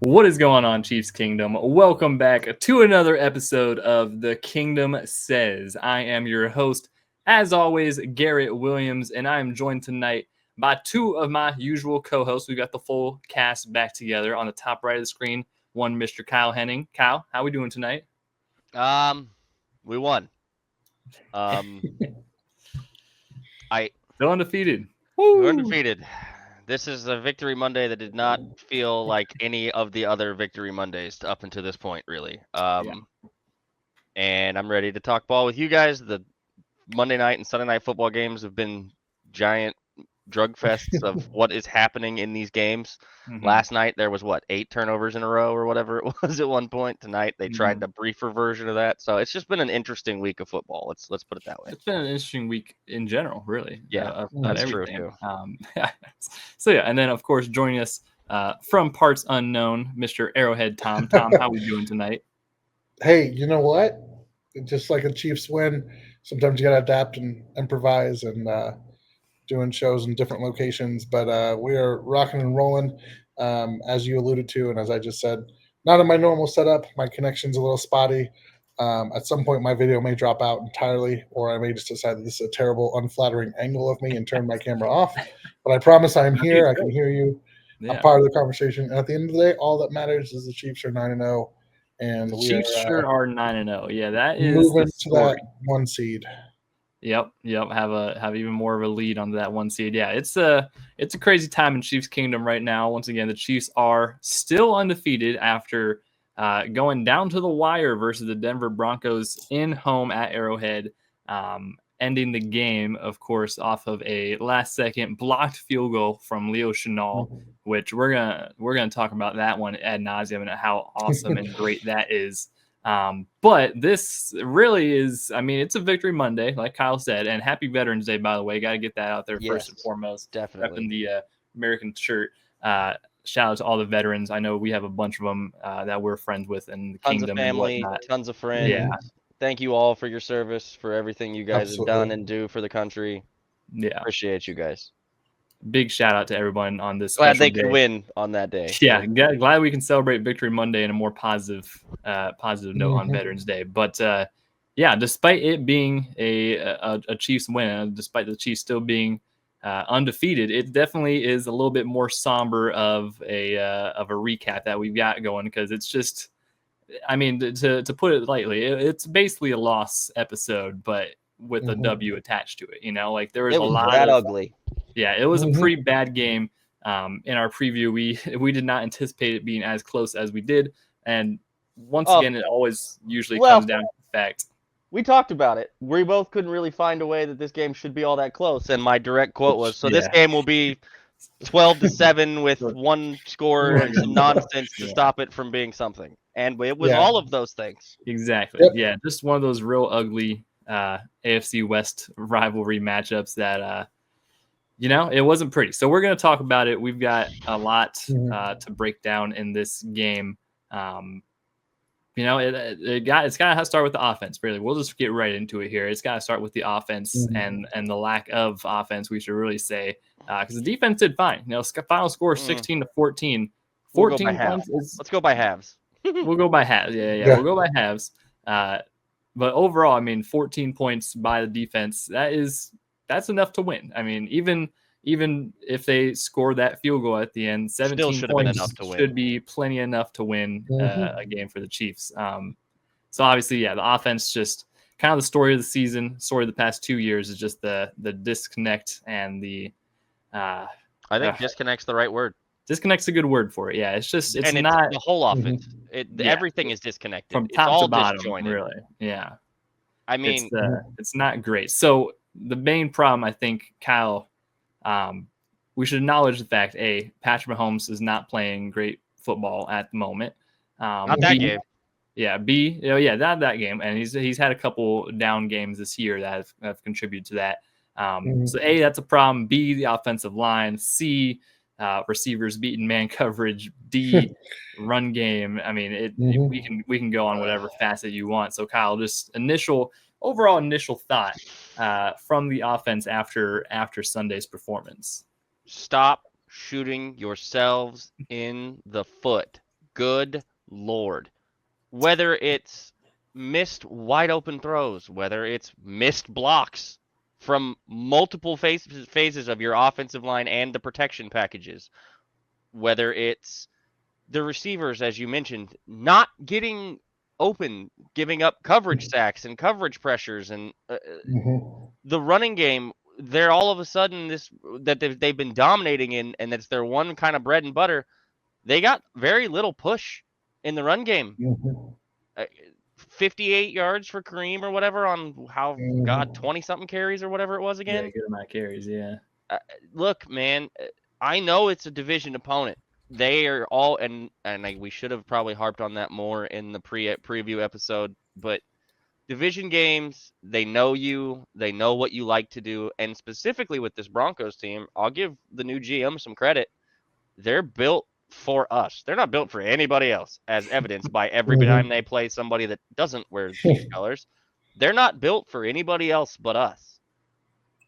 What is going on, Chiefs Kingdom? Welcome back to another episode of The Kingdom Says. I am your host, as always, Garrett Williams, and I am joined tonight by two of my usual co-hosts. We've got the full cast back together on the top right of the screen. One, Mr. Kyle Henning. Kyle, how we doing tonight? We won. Still undefeated. We're Woo! undefeated. This is a victory Monday that did not feel like any of the other victory Mondays up until this point, really. And I'm ready to talk ball with you guys. The Monday night and Sunday night football games have been giant drug fests of what is happening in these games. Last night there was 8 turnovers in a row or whatever it was at one point. Tonight they tried the briefer version of that. So it's just been an interesting week of football. Let's put it that way. It's been an interesting week in general, really. Yeah, that's everything. True too. So yeah, and then of course joining us from parts unknown, Mr. Arrowhead Tom. Tom, how we doing tonight? Hey, you know what? Just like a Chiefs win, sometimes you got to adapt and improvise and doing shows in different locations. But we are rocking and rolling, as you alluded to, and as I just said, not in my normal setup. My connection's a little spotty. At some point, my video may drop out entirely, or I may just decide that this is a terrible, unflattering angle of me and turn my camera off. But I promise I'm here. I can hear you. Yeah. I'm part of the conversation. And at the end of the day, all that matters is the Chiefs are 9-0. And the Chiefs sure are 9-0. Yeah, that is moving to that one seed. Yep. Have even more of a lead on that one seed. Yeah, it's a crazy time in Chiefs Kingdom right now. Once again, the Chiefs are still undefeated after going down to the wire versus the Denver Broncos in home at Arrowhead, ending the game, of course, off of a last-second blocked field goal from Leo Chenal, which we're gonna talk about that one ad nauseum and how awesome and great that is. But this really is, I mean, it's a victory Monday, like Kyle said, and happy Veterans Day, by the way. Got to get that out there first and foremost. Definitely. Repping the American shirt. Shout out to all the veterans. I know we have a bunch of them that we're friends with in the tons kingdom of family, and whatnot. tons of friends. Yeah. Thank you all for your service, for everything you guys have done and do for the country. Yeah. Appreciate you guys. Big shout out to everyone on this. Glad they could win on that day. Yeah, glad we can celebrate Victory Monday in a more positive note on Veterans Day. But yeah, despite it being a Chiefs win, despite the Chiefs still being undefeated, it definitely is a little bit more somber of a recap that we've got going, because it's just, I mean, to put it lightly, it's basically a loss episode, but with a W attached to it. You know, like there was a lot that ugly. Yeah, it was a pretty bad game. In our preview, we did not anticipate it being as close as we did, and once again, it always usually comes down to the fact. We talked about it. We both couldn't really find a way that this game should be all that close, and my direct quote was, "So this game will be 12-7 with one score and some nonsense to stop it from being something." And it was all of those things. Exactly. Yep. Yeah, just one of those real ugly AFC West rivalry matchups that. You know, it wasn't pretty. So we're going to talk about it. We've got a lot to break down in this game. You know, it's got to start with the offense, really. We'll just get right into it here. It's got to start with the offense and the lack of offense, we should really say, because the defense did fine. You know, final score 16-14. 14 points. Let's go by halves. We'll go by halves. Yeah. We'll go by halves. But overall, I mean, 14 points by the defense, that's enough to win. I mean, even if they score that field goal at the end, 17 points should be plenty enough to win a game for the Chiefs. So obviously, yeah, the offense, just kind of the story of the season, story of the past 2 years, is just the disconnect and the. I think disconnect's the right word. Disconnect's a good word for it. Yeah, it's and not the whole offense. Everything is disconnected from top to bottom, really. Yeah, I mean, it's not great. So. The main problem, I think, Kyle, we should acknowledge the fact, A, Patrick Mahomes is not playing great football at the moment. Not that game. Yeah, B, not that game. And he's had a couple down games this year that have contributed to that. So, A, that's a problem. B, the offensive line. C, receivers beating man coverage. D, run game. I mean, we can go on whatever facet you want. So, Kyle, just overall initial thought from the offense after Sunday's performance. Stop shooting yourselves in the foot. good Lord. Whether it's missed wide open throws, whether it's missed blocks from multiple phases of your offensive line and the protection packages, whether it's the receivers, as you mentioned, not getting open, giving up coverage sacks and coverage pressures, and the running game, they're all of a sudden they've been dominating in, and that's their one kind of bread and butter. They got very little push in the run game. 58 yards for Kareem or whatever on 20 something carries or whatever it was again. Yeah, good amount of carries. Yeah. Look, man, I know it's a division opponent. They are all, and we should have probably harped on that more in the preview episode, but division games, they know you, they know what you like to do, and specifically with this Broncos team, I'll give the new GM some credit. They're built for us. They're not built for anybody else, as evidenced by every time they play somebody that doesn't wear Chiefs colors. They're not built for anybody else but us.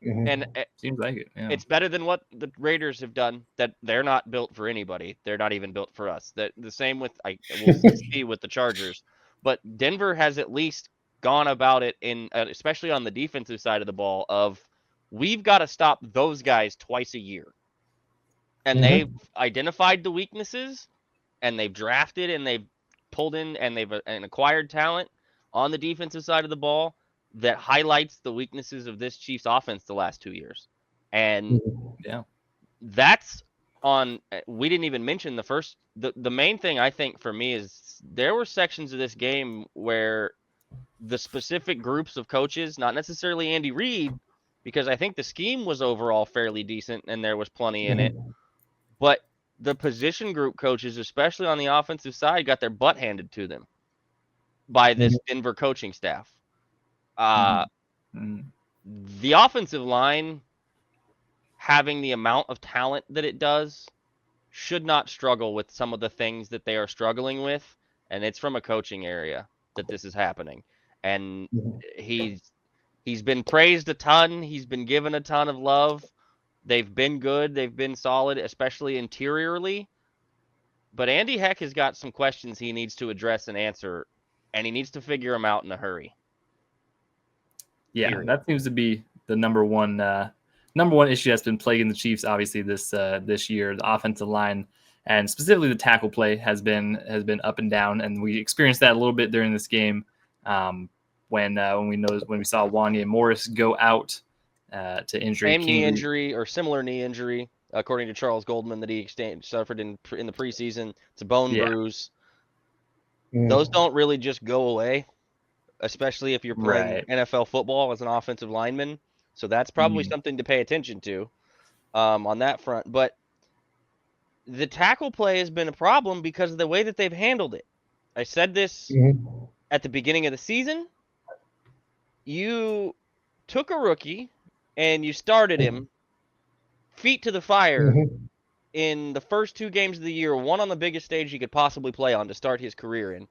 And seems like it. Yeah. It's better than what the Raiders have done. That they're not built for anybody. They're not even built for us. That the same with we'll see with the Chargers. But Denver has at least gone about it in, especially on the defensive side of the ball, of we've got to stop those guys twice a year. And they've identified the weaknesses, and they've drafted, and they've pulled in, and they've acquired talent on the defensive side of the ball that highlights the weaknesses of this Chiefs offense the last 2 years. And that's on, we didn't even mention the main thing I think for me is there were sections of this game where the specific groups of coaches, not necessarily Andy Reid, because I think the scheme was overall fairly decent and there was plenty in it, but the position group coaches, especially on the offensive side, got their butt handed to them by this Denver coaching staff. The offensive line, having the amount of talent that it does, should not struggle with some of the things that they are struggling with, and it's from a coaching area that this is happening. And he's been praised a ton. He's been given a ton of love. They've been good. They've been solid, especially interiorly. But Andy Heck has got some questions he needs to address and answer, and he needs to figure them out in a hurry. Yeah, that seems to be the number one issue that's been plaguing the Chiefs, obviously this year. The offensive line and specifically the tackle play has been up and down, and we experienced that a little bit during this game when we saw Wanya Morris go out to injury. Same knee injury or similar knee injury, according to Charles Goldman, that he suffered in the preseason. It's a bone bruise. Those don't really just go away, especially if you're playing NFL football as an offensive lineman. So that's probably something to pay attention to on that front. But the tackle play has been a problem because of the way that they've handled it. I said this at the beginning of the season. You took a rookie and you started him feet to the fire in the first 2 games of the year, one on the biggest stage he could possibly play on to start his career in,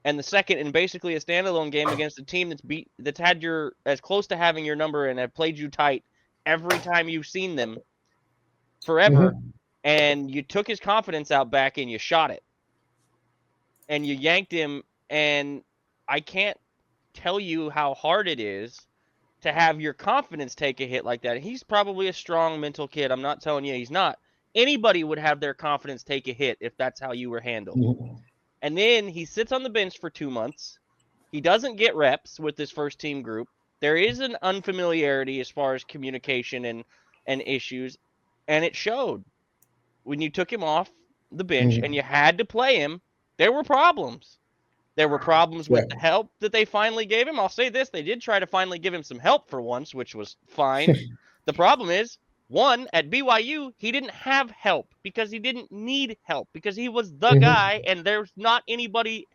and the second in basically a standalone game against a team that's had your as close to having your number and have played you tight every time you've seen them forever, and you took his confidence out back and you shot it, and you yanked him, and I can't tell you how hard it is to have your confidence take a hit like that. He's probably a strong mental kid. I'm not telling you he's not. Anybody would have their confidence take a hit if that's how you were handled. And then he sits on the bench for 2 months. He doesn't get reps with this first team group. There is an unfamiliarity as far as communication and issues, and it showed. When you took him off the bench and you had to play him, there were problems. There were problems with the help that they finally gave him. I'll say this, they did try to finally give him some help for once, which was fine. The problem is, one, at BYU, he didn't have help because he didn't need help because he was the guy, and there's not really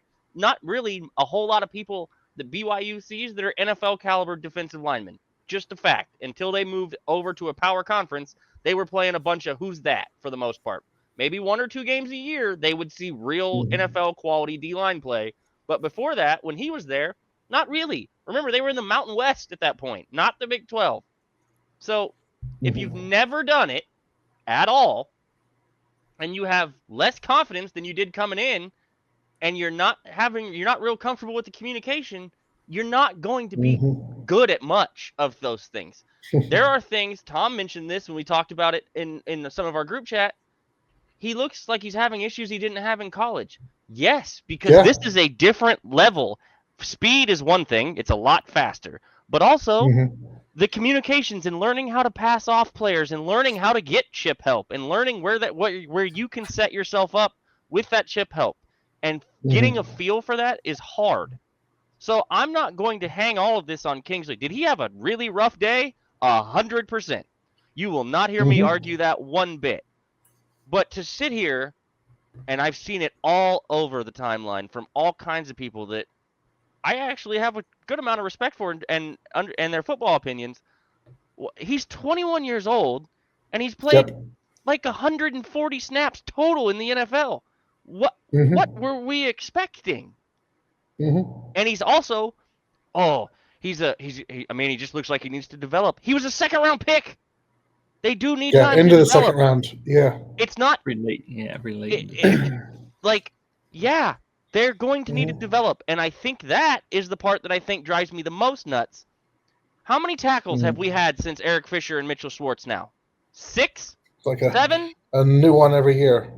a whole lot of people that BYU sees that are NFL caliber defensive linemen. Just a fact. Until they moved over to a power conference, they were playing a bunch of who's that for the most part. Maybe 1 or 2 games a year, they would see real NFL quality D-line play. But before that, when he was there, not really. Remember, they were in the Mountain West at that point, not the Big 12. So if you've never done it at all, and you have less confidence than you did coming in, and you're not real comfortable with the communication, you're not going to be good at much of those things. There are things, Tom mentioned this when we talked about it in some of our group chat. He looks like he's having issues he didn't have in college. Yes, because this is a different level. Speed is one thing. It's a lot faster. But also the communications and learning how to pass off players and learning how to get chip help and learning where you can set yourself up with that chip help and getting a feel for that is hard. So I'm not going to hang all of this on Kingsley. Did he have a really rough day? 100%. You will not hear me argue that one bit. But to sit here, and I've seen it all over the timeline from all kinds of people that I actually have a good amount of respect for and their football opinions. He's 21 years old, and he's played like 140 snaps total in the NFL. What were we expecting? And he's also, he just looks like he needs to develop. He was a second-round pick. They do need time into to the develop. second round. Yeah, it's not relate. Yeah, relate. They're going to need to develop, and I think that is the part that I think drives me the most nuts. How many tackles have we had since Eric Fisher and Mitchell Schwartz now? 6? Like 7? A new one every year.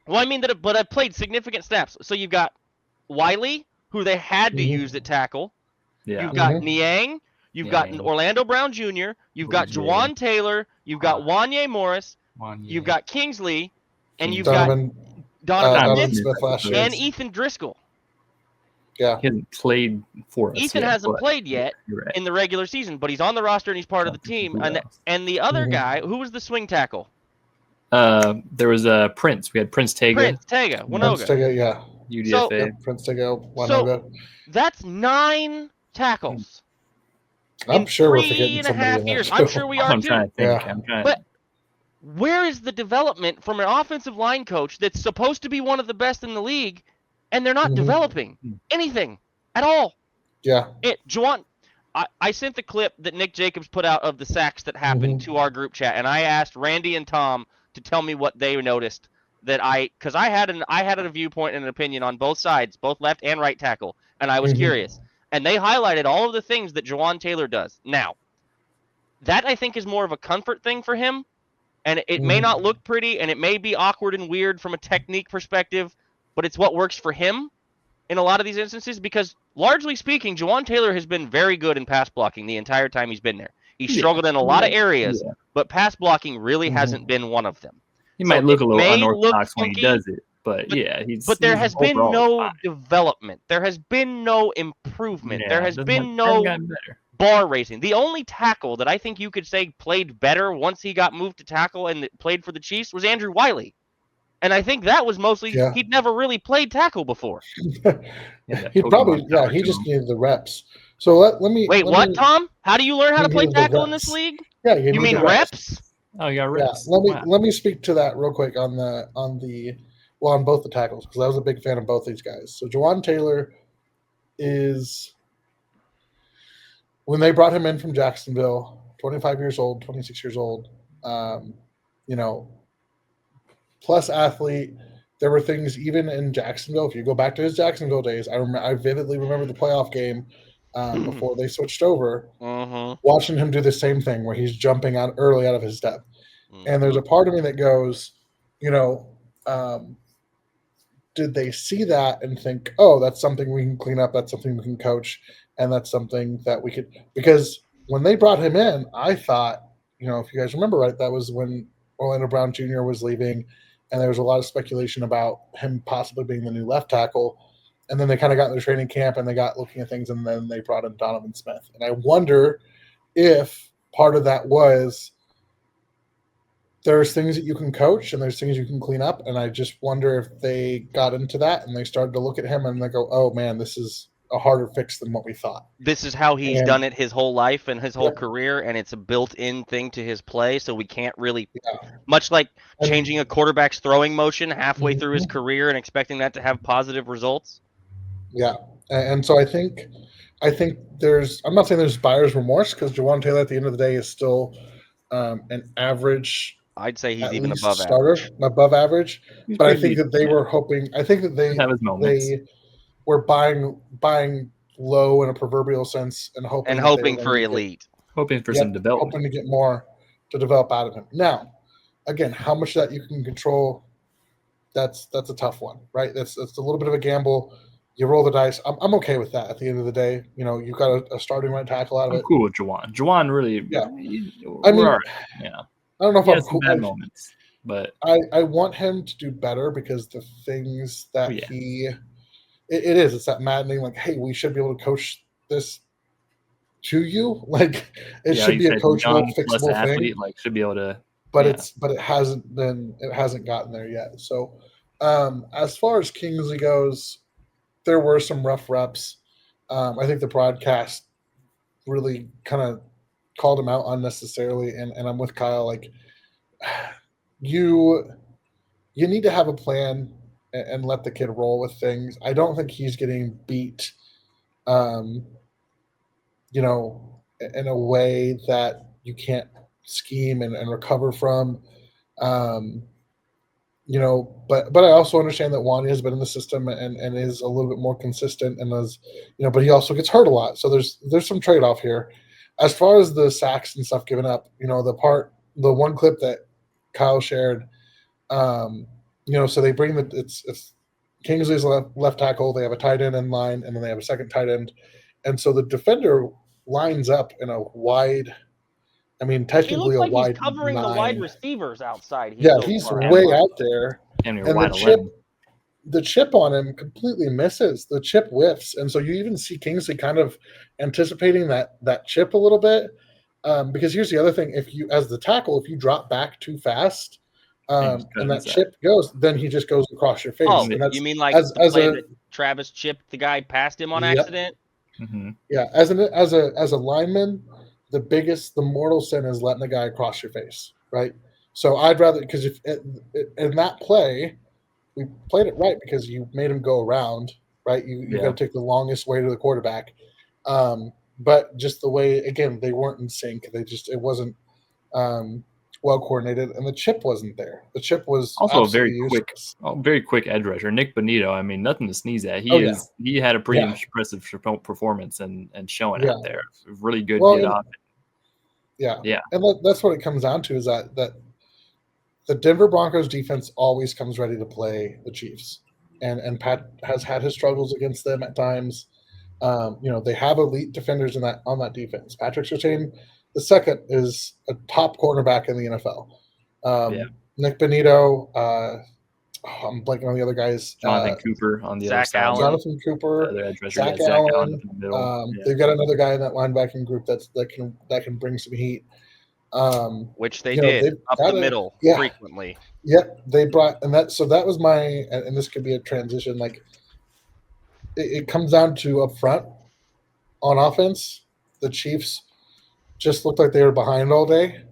Well, I mean but I've played significant snaps. So you've got Wiley, who they had to use at tackle. Yeah. You've got Niang. You've got Orlando Brown Jr. You've got Juwan Taylor. You've got Wanye Morris. You've got Kingsley. And you've got Donovan Smith and Ethan Driscoll. Yeah. He hasn't played for us Ethan hasn't played yet in the regular season, but he's on the roster and he's part of the team. And the other guy, who was the swing tackle? There was Prince. We had Prince Tega. Winoga. Prince Tega, yeah. UDFA. Prince Tega, Winoga. So that's 9 tackles. I'm sure we're forgetting somebody in there too. I'm sure we are too. I'm trying. But where is the development from an offensive line coach that's supposed to be one of the best in the league, and they're not developing anything at all? Yeah. Juwan, I sent the clip that Nick Jacobs put out of the sacks that happened to our group chat, and I asked Randy and Tom to tell me what they noticed. Because I had a viewpoint and an opinion on both sides, both left and right tackle, and I was curious. And they highlighted all of the things that Juwan Taylor does. Now, that I think is more of a comfort thing for him, and it may not look pretty, and it may be awkward and weird from a technique perspective, but it's what works for him in a lot of these instances, because largely speaking, Juwan Taylor has been very good in pass blocking the entire time he's been there. He's struggled in a lot of areas, but pass blocking really hasn't been one of them. He might look a little unorthodox when he does it, but there has been no development. There has been no improvement. There has been no bar raising. The only tackle that I think you could say played better once he got moved to tackle and played for the Chiefs was Andrew Wiley. And I think that was mostly he'd never really played tackle before. He just needed the reps. So let me wait. Tom? How do you learn how to play tackle in this league? Yeah, you mean reps? Oh, you got reps. Yeah. Let me speak to that real quick on both the tackles, because I was a big fan of both these guys. So Juwan Taylor is, when they brought him in from Jacksonville, 25 years old, 26 years old, plus athlete. There were things even in Jacksonville. If you go back to his Jacksonville days, I vividly remember the playoff game before they switched over, watching him do the same thing where he's jumping out early out of his depth. And there's a part of me that goes, did they see that and think, oh, that's something we can clean up, that's something we can coach, and that's something that we could – because when they brought him in, I thought, if you guys remember right, that was when Orlando Brown Jr. was leaving, and there was a lot of speculation about him possibly being the new left tackle. And then they kind of got in the training camp and they got looking at things, and then they brought in Donovan Smith. And I wonder if part of that was there's things that you can coach and there's things you can clean up. And I just wonder if they got into that and they started to look at him and they go, oh, man, this is a harder fix than what we thought. This is how he's done it his whole life and his whole career, and it's a built-in thing to his play, so we can't really much like changing a quarterback's throwing motion halfway through his career and expecting that to have positive results. Yeah, and so I think there's – I'm not saying there's buyer's remorse, because Juwan Taylor at the end of the day is still an average I'd say he's at even least above starter, average. above average. He's But I pretty think that decent, they yeah. were hoping. I think that Have his moments. they were buying low in a proverbial sense and hoping And that they were hoping for going to get, elite. Hoping for some development. hoping to get more to develop out of him. Now, again, how much that you can control, that's a tough one, right? That's a little bit of a gamble. You roll the dice. I'm okay with that. At the end of the day, you got a starting right tackle out of I'm it. cool with Juwan. Juwan really, Yeah. I I mean, yeah. I don't know if He I'm has some cool. bad moments, but I want him to do better because the things that it's that maddening, like, hey, we should be able to coach this to you. Like, it yeah, should you be a said coachable, young plus fixable athlete, thing. like should be able to. But Yeah. it hasn't gotten there yet. So as far as Kingsley goes, there were some rough reps. I think the broadcast really kind of called him out unnecessarily, and I'm with Kyle. Like, you need to have a plan and let the kid roll with things. I don't think he's getting beat, um, in a way that you can't scheme and recover from. Um, but I also understand that Wanya has been in the system and is a little bit more consistent and is, but he also gets hurt a lot. So there's some trade off here. As far as the sacks and stuff given up, the one clip that Kyle shared, so they bring it's Kingsley's left tackle. They have a tight end in line, and then they have a second tight end, and so the defender lines up in a wide. I mean, He technically looks a like he's wide covering the wide 9. receivers outside. Yeah, so he's far. way out there, Damn near and wide 11. the chip on him completely misses. The chip whiffs, and so you even see Kingsley kind of anticipating that chip a little bit. Because here's the other thing: if you, as the tackle, if you drop back too fast, and that chip goes, then he just goes across your face. Oh, and that's, you mean like as the play a that Travis chipped the guy past him on Yep. accident? Mm-hmm. Yeah, as a lineman, the mortal sin is letting the guy cross your face, right? So I'd rather, because if in that play, we played it right because you made him go around, right? You got to take the longest way to the quarterback. But just the way, again, they weren't in sync. It wasn't well coordinated, and the chip wasn't there. The chip was also a very quick edge rusher. Nick Bonito, I mean, nothing to sneeze at. He had a pretty impressive performance and showing out there. Really good get off. Yeah. And that's what it comes down to, is that the Denver Broncos defense always comes ready to play the Chiefs. And Pat has had his struggles against them at times. They have elite defenders on that defense. Patrick Surtain, the second, is a top cornerback in the NFL. Nick Bonito, I'm blanking on the other guys. Jonathan Cooper on the other side. Allen. Jonathan Cooper, Zach Allen. In the middle. They've got another guy in that linebacking group that can bring some heat. Which they did up the middle frequently. Yep, they brought, and that was my, and this could be a transition. Like, it comes down to up front on offense. The Chiefs just looked like they were behind all day.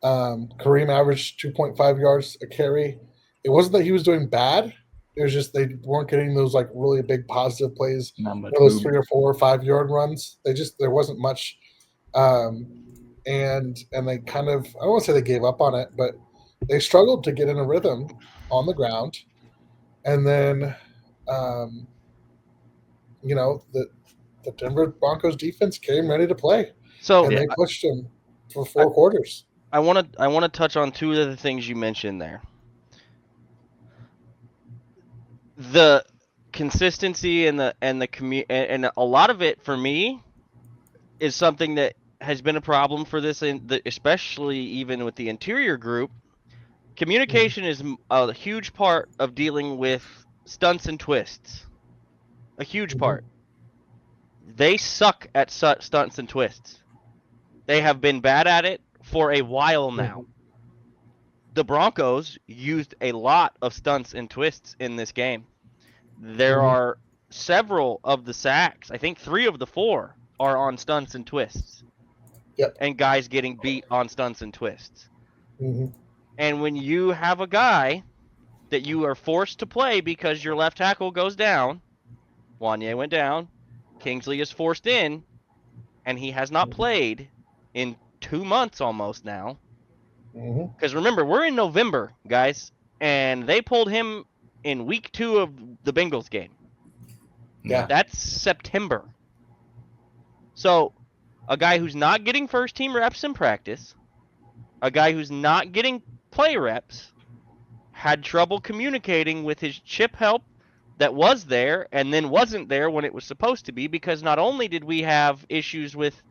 Kareem averaged 2.5 yards a carry. It wasn't that he was doing bad. It was just they weren't getting those like really big positive plays. Those 3 or 4 or 5 yard runs. There wasn't much. And they kind of, I don't want to say they gave up on it, but they struggled to get in a rhythm on the ground. And then, the Denver Broncos defense came ready to play. So they pushed them for 4 quarters. I want to touch on 2 of the things you mentioned there. The consistency and a lot of it for me is something that has been a problem for this, especially even with the interior group. Communication is a huge part of dealing with stunts and twists. A huge part. They suck at stunts and twists. They have been bad at it for a while now. The Broncos used a lot of stunts and twists in this game. There are several of the sacks. I think 3 of the 4 are on stunts and twists. Yep. And guys getting beat on stunts and twists. Mm-hmm. And when you have a guy that you are forced to play because your left tackle goes down, Wanya went down, Kingsley is forced in, and he has not played in 2 months almost now. Because remember, we're in November, guys, and they pulled him in week 2 of the Bengals game. Yeah. That's September. So a guy who's not getting first team reps in practice, a guy who's not getting play reps, had trouble communicating with his chip help that was there and then wasn't there when it was supposed to be, because not only did we have issues with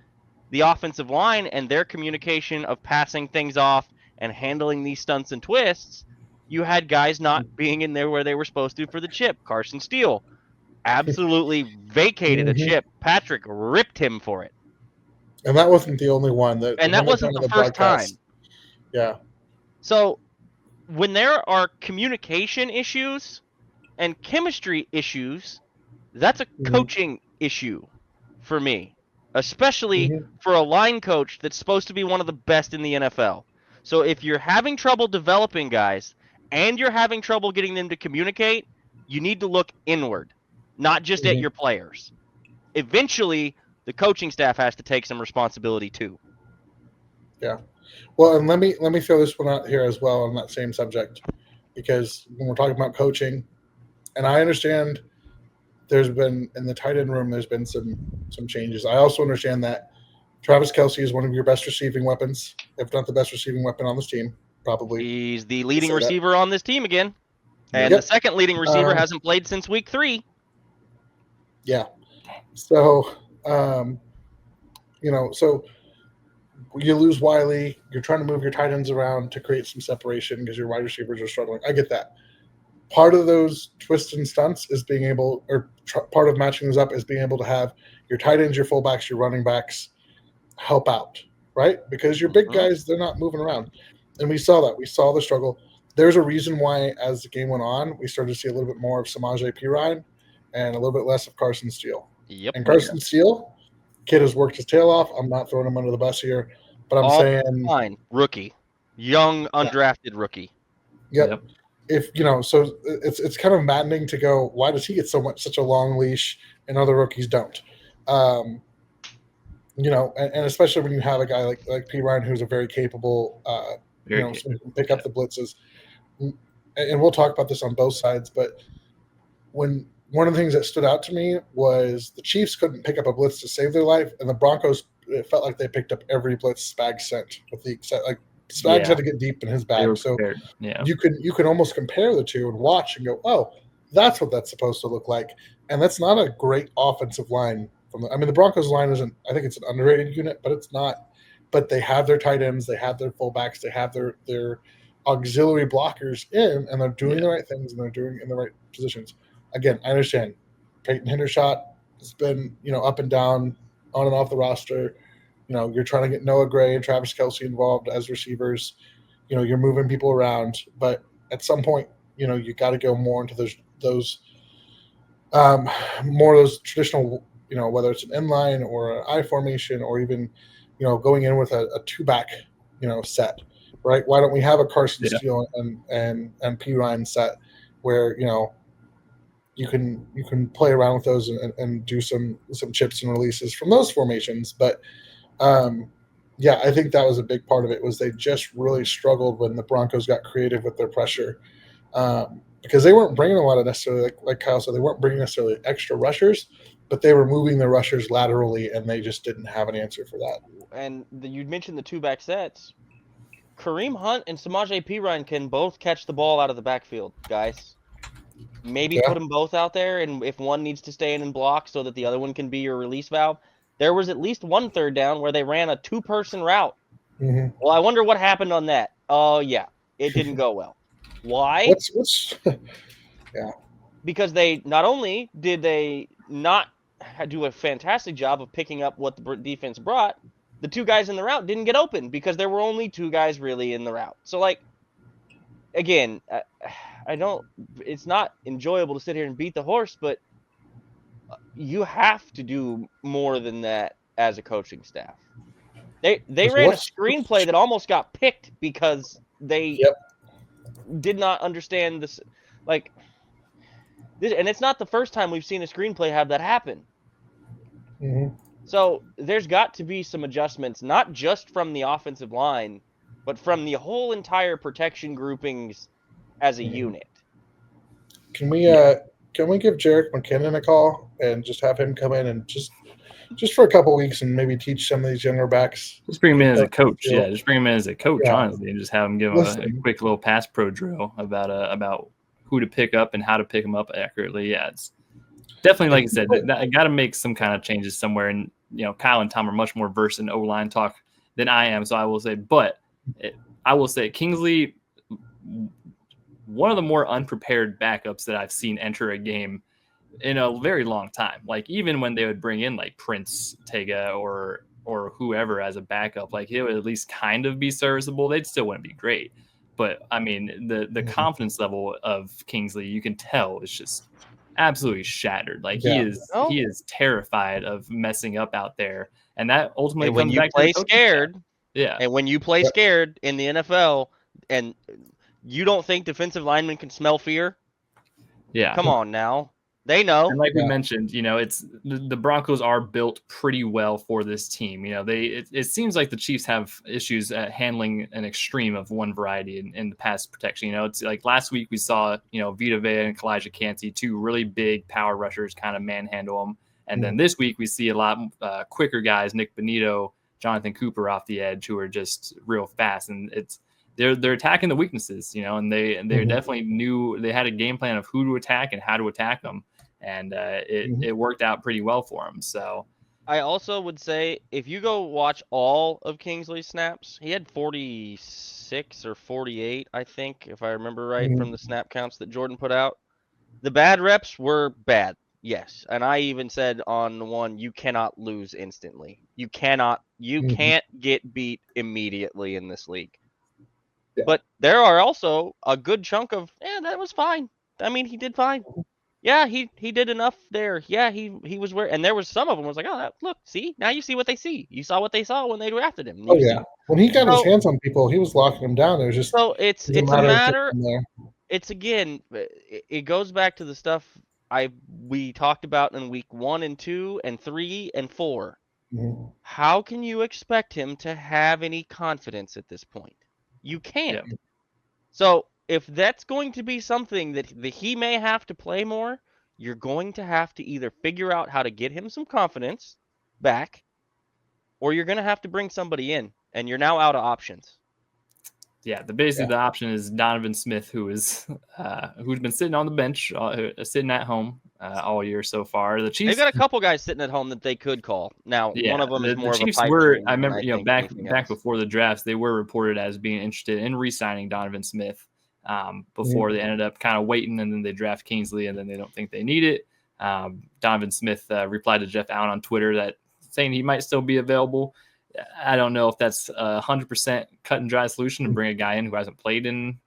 the offensive line and their communication of passing things off and handling these stunts and twists, you had guys not being in there where they were supposed to for the chip. Carson Steele absolutely vacated a chip. Patrick ripped him for it. And that wasn't the only one. And that wasn't the first time. Yeah. So when there are communication issues and chemistry issues, that's a coaching issue for me, especially for a line coach that's supposed to be one of the best in the NFL. So if you're having trouble developing guys and you're having trouble getting them to communicate, you need to look inward, not just at your players. Eventually, the coaching staff has to take some responsibility too. Yeah. Well, and let me throw this one out here as well on that same subject, because when we're talking about coaching, and I understand there's been in the tight end room, there's been some changes. I also understand that Travis Kelce is one of your best receiving weapons, if not the best receiving weapon on this team, probably. He's the leading receiver on this team again, and the second leading receiver hasn't played since week 3. Yeah. So, so you lose Wiley. You're trying to move your tight ends around to create some separation because your wide receivers are struggling. I get that. Part of those twists and stunts is being able, or part of matching those up is being able to have your tight ends, your fullbacks, your running backs help out, right? Because your big guys, they're not moving around. And we saw that. We saw the struggle. There's a reason why, as the game went on, we started to see a little bit more of Samaje Perine and a little bit less of Carson Steele. Yep. And Carson Steele, kid has worked his tail off. I'm not throwing him under the bus here, but I'm saying fine. Rookie, young undrafted rookie. Yep. If so it's kind of maddening to go, why does he get such a long leash and other rookies don't? And especially when you have a guy like P. Ryan, who's a very capable, so he can pick up the blitzes. And we'll talk about this on both sides, but when one of the things that stood out to me was the Chiefs couldn't pick up a blitz to save their life, and the Broncos, it felt like they picked up every blitz Spags sent, with the except Spags had to get deep in his bag. So you can almost compare the two and watch and go, oh, that's what that's supposed to look like. And that's not a great offensive line. The Broncos line isn't, I think it's an underrated unit, but it's not. But they have their tight ends, they have their fullbacks, they have their auxiliary blockers in, and they're doing the right things, and they're doing in the right positions. Again, I understand Peyton Hendershot has been, up and down, on and off the roster. You're trying to get Noah Gray and Travis Kelce involved as receivers. You're moving people around, but at some point, you got to go more into those more of those traditional, whether it's an inline or an I formation, or even, going in with a 2-back, set, right? Why don't we have a Carson Steele and P. Ryan set where, you can play around with those and do some chips and releases from those formations. But I think that was a big part of it, was they just really struggled when the Broncos got creative with their pressure, because they weren't bringing a lot of necessarily, like Kyle said, they weren't bringing necessarily extra rushers, but they were moving their rushers laterally, and they just didn't have an answer for that. And you mentioned the 2-back sets. Kareem Hunt and Samaje Perine can both catch the ball out of the backfield, guys. Maybe put them both out there, and if one needs to stay in and block so that the other one can be your release valve. There was at least one third down where they ran a 2-person route. Mm-hmm. Well, I wonder what happened on that. Oh, yeah, it didn't go well. Why? Because they not only did they not do a fantastic job of picking up what the defense brought, the 2 guys in the route didn't get open because there were only 2 guys really in the route. So, again, it's not enjoyable to sit here and beat the horse, but you have to do more than that as a coaching staff. They ran a screenplay that almost got picked because they did not understand this. And it's not the first time we've seen a screenplay have that happen. Mm-hmm. So there's got to be some adjustments, not just from the offensive line, but from the whole entire protection groupings as a unit. Can we give Jarek McKinnon a call and just have him come in and just for a couple weeks and maybe teach some of these younger backs? Just bring him in as a coach. Yeah, just bring him in as a coach, Yeah. honestly, and just have him give him a quick little pass pro drill about who to pick up and how to pick them up accurately. Yeah, it's definitely, like you said, I got to make some kind of changes somewhere. And, Kyle and Tom are much more versed in O-line talk than I am. So I will say, Kingsley, one of the more unprepared backups that I've seen enter a game in a very long time. Like, even when they would bring in like Prince Tega or whoever as a backup, like, it would at least kind of be serviceable. They'd still wouldn't be great. But I mean, the confidence level of Kingsley, you can tell, is just absolutely shattered. Like, he is terrified of messing up out there, and that ultimately when comes you back play to scared. Yeah, and when you play scared in the NFL, and you don't think defensive linemen can smell fear? Yeah, come on now. They know. And like we mentioned, it's the Broncos are built pretty well for this team. It seems like the Chiefs have issues at handling an extreme of one variety in the pass protection. It's like last week we saw, Vita Vea and Kalijah Kancey, two really big power rushers, kind of manhandle them. And then this week we see a lot quicker guys, Nick Bonito, Jonathan Cooper off the edge, who are just real fast. And they're attacking the weaknesses, and they definitely knew they had a game plan of who to attack and how to attack them. And it worked out pretty well for him. So I also would say, if you go watch all of Kingsley's snaps, he had 46 or 48, I think, if I remember right, from the snap counts that Jordan put out. The bad reps were bad, yes. And I even said on one, you cannot lose instantly. You can't get beat immediately in this league. Yeah. But there are also a good chunk of, that was fine. I mean, he did fine. Yeah, he did enough there. Yeah, he was where, and there was some of them was like, look, see, now you see what they see. You saw what they saw when they drafted him. When he got his hands on people, he was locking them down. It was just it's a matter. It's again, it goes back to the stuff we talked about in week 1 and 2 and 3 and 4. Mm-hmm. How can you expect him to have any confidence at this point? You can't. Yeah. So if that's going to be something that he may have to play more, you're going to have to either figure out how to get him some confidence back, or you're going to have to bring somebody in, and you're now out of options. Yeah, the option is Donovan Smith, who's been sitting on the bench, sitting at home all year so far. The Chiefs, they've got a couple guys sitting at home that they could call. Now, one of them is more the Chiefs of a pipe were. dream I remember, back else. before the drafts, they were reported as being interested in re-signing Donovan Smith. Before they ended up kind of waiting, and then they draft Kingsley, and then they don't think they need it. Donovan Smith replied to Jeff Allen on Twitter that saying he might still be available. I don't know if that's 100% cut and dry solution to bring a guy in who hasn't played in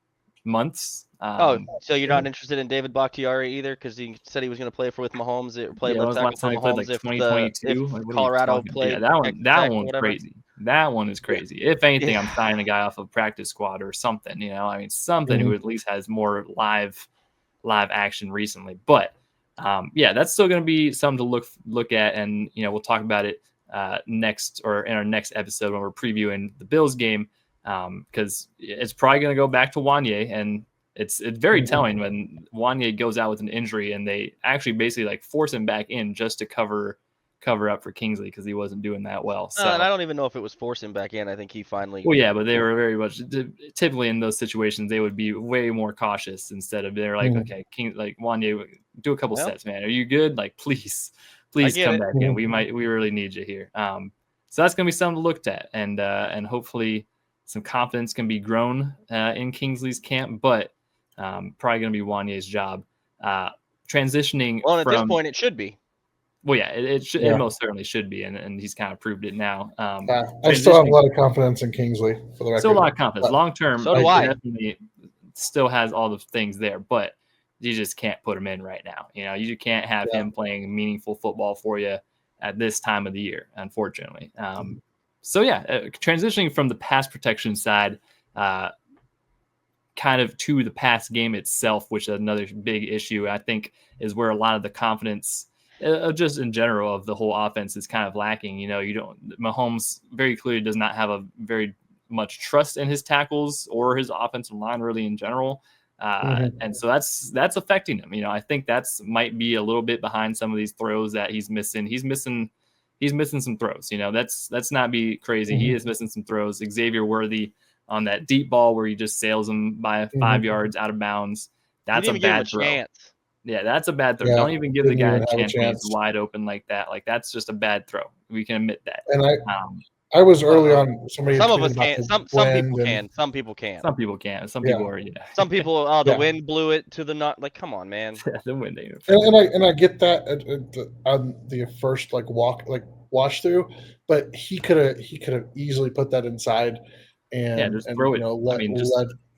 months. So you're not interested in David Bakhtiari either, because he said he was going to play with Mahomes. Left tackle for Mahomes like 2022. If Colorado played. Yeah, that one's crazy. That one is crazy. If anything, I'm signing a guy off of practice squad or something. Something who at least has more live action recently. But that's still going to be something to look at, and we'll talk about it next, or in our next episode when we're previewing the Bills game, because it's probably going to go back to Wanye, and it's very telling when Wanye goes out with an injury and they actually basically force him back in just to cover up for Kingsley, because he wasn't doing that well. So and I don't even know if it was force him back in. I think he finally. Well, yeah, but they were very much typically in those situations they would be way more cautious instead of they're like, okay, Wanye, do a couple sets, man. Are you good? Please come back in. We really need you here. So that's gonna be something to look at, and hopefully some confidence can be grown in Kingsley's camp, but probably gonna be Wanye's job. Transitioning. Well, at this point, it should be. Well, yeah, it most certainly should be, and he's kind of proved it now. I still have a lot of confidence in Kingsley, for the record. Still a lot of confidence. Long term, so do I. Definitely still has all the things there, but you just can't put him in right now. You can't have him playing meaningful football for you at this time of the year, unfortunately. Transitioning from the pass protection side, kind of to the pass game itself, which is another big issue, I think, is where a lot of the confidence just in general of the whole offense is kind of lacking. Mahomes very clearly does not have a very much trust in his tackles or his offensive line really in general. And so that's affecting him. I think that's might be a little bit behind some of these throws that he's missing. He's missing some throws. Let's not be crazy. He is missing some throws. Xavier Worthy on that deep ball where he just sails him by 5 yards out of bounds. That's a bad throw. Chance. Yeah, that's a bad throw. Yeah, Don't even give the guy a chance when he's wide open like that. Like, that's just a bad throw. We can admit that. And I was early on. Somebody some of us can. Some people can. Some people can't. Some people can. Some people are. Yeah. Some people. The wind blew it to the knot. Like, come on, man. The wind. And I get that on the first wash through, but he could have easily put that inside and just throw it. Let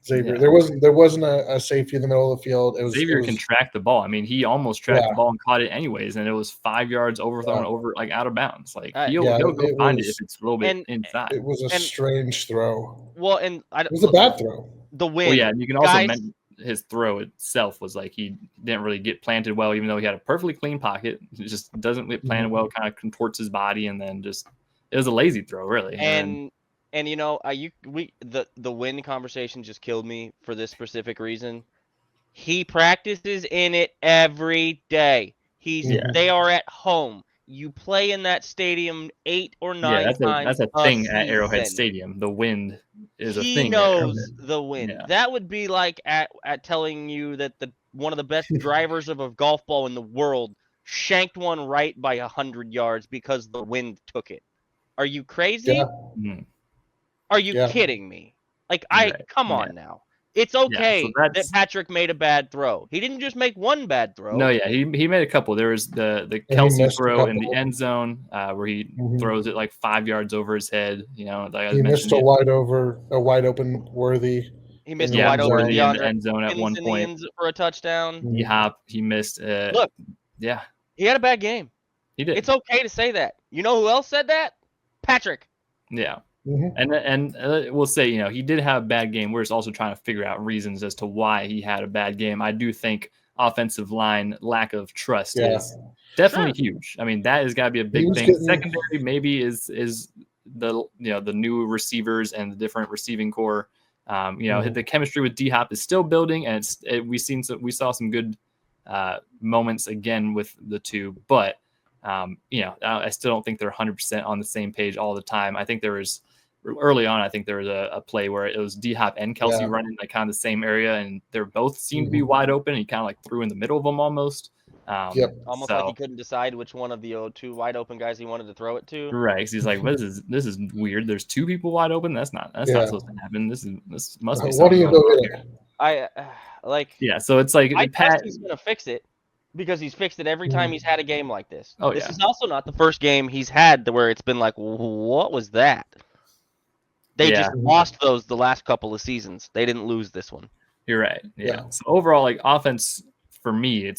Xavier. There wasn't a safety in the middle of the field. Xavier can track the ball. He almost tracked the ball and caught it anyways, and it was 5 yards overthrown over out of bounds. Like, he'll go find it if it's a little bit inside. It was a strange throw. Well, and it was a bad throw. The wind. Well, and you can also mention his throw itself was like he didn't really get planted well, even though he had a perfectly clean pocket. It just doesn't get planted well. Kind of contorts his body, and then it was a lazy throw, really. And the win conversation just killed me for this specific reason. He practices in it every day. They are at home. You play in that stadium 8 or 9 times. That's a thing at Arrowhead Stadium. The wind is a thing. He knows the wind. Yeah. That would be like at telling you that one of the best drivers of a golf ball in the world shanked one right by 100 yards because the wind took it. Are you crazy? Yeah. Mm-hmm. Are you kidding me? Like, come on now. It's okay that Patrick made a bad throw. He didn't just make one bad throw. No, he made a couple. There was the Kelsey throw in the end zone where he throws it like 5 yards over his head. He missed a wide open Worthy. He missed a wide open in the end zone at one point for a touchdown. He missed. Look, he had a bad game. He did. It's okay to say that. You know who else said that? Patrick. Yeah. And we'll say, he did have a bad game. We're just also trying to figure out reasons as to why he had a bad game. I do think offensive line lack of trust is definitely huge. That has got to be a big thing. Secondary maybe is the the new receivers and the different receiving core. The chemistry with D-Hop is still building, and we saw some good moments again with the two, but I still don't think they're 100% on the same page all the time. I think there was early on. I think there was a play where it was D-Hop and Kelsey running like kind of the same area, and they're both seemed to be wide open. And he kind of like threw in the middle of them almost. Almost like he couldn't decide which one of the two wide open guys he wanted to throw it to. Right, because he's like, this is weird. There's two people wide open. That's not supposed to happen. This must be. What do you do? So it's like Pat. He's gonna fix it. Because he's fixed it every time he's had a game like this. This is also not the first game he's had where it's been like, what was that? They just lost those the last couple of seasons. They didn't lose this one. You're right. Yeah. So overall, like offense for me,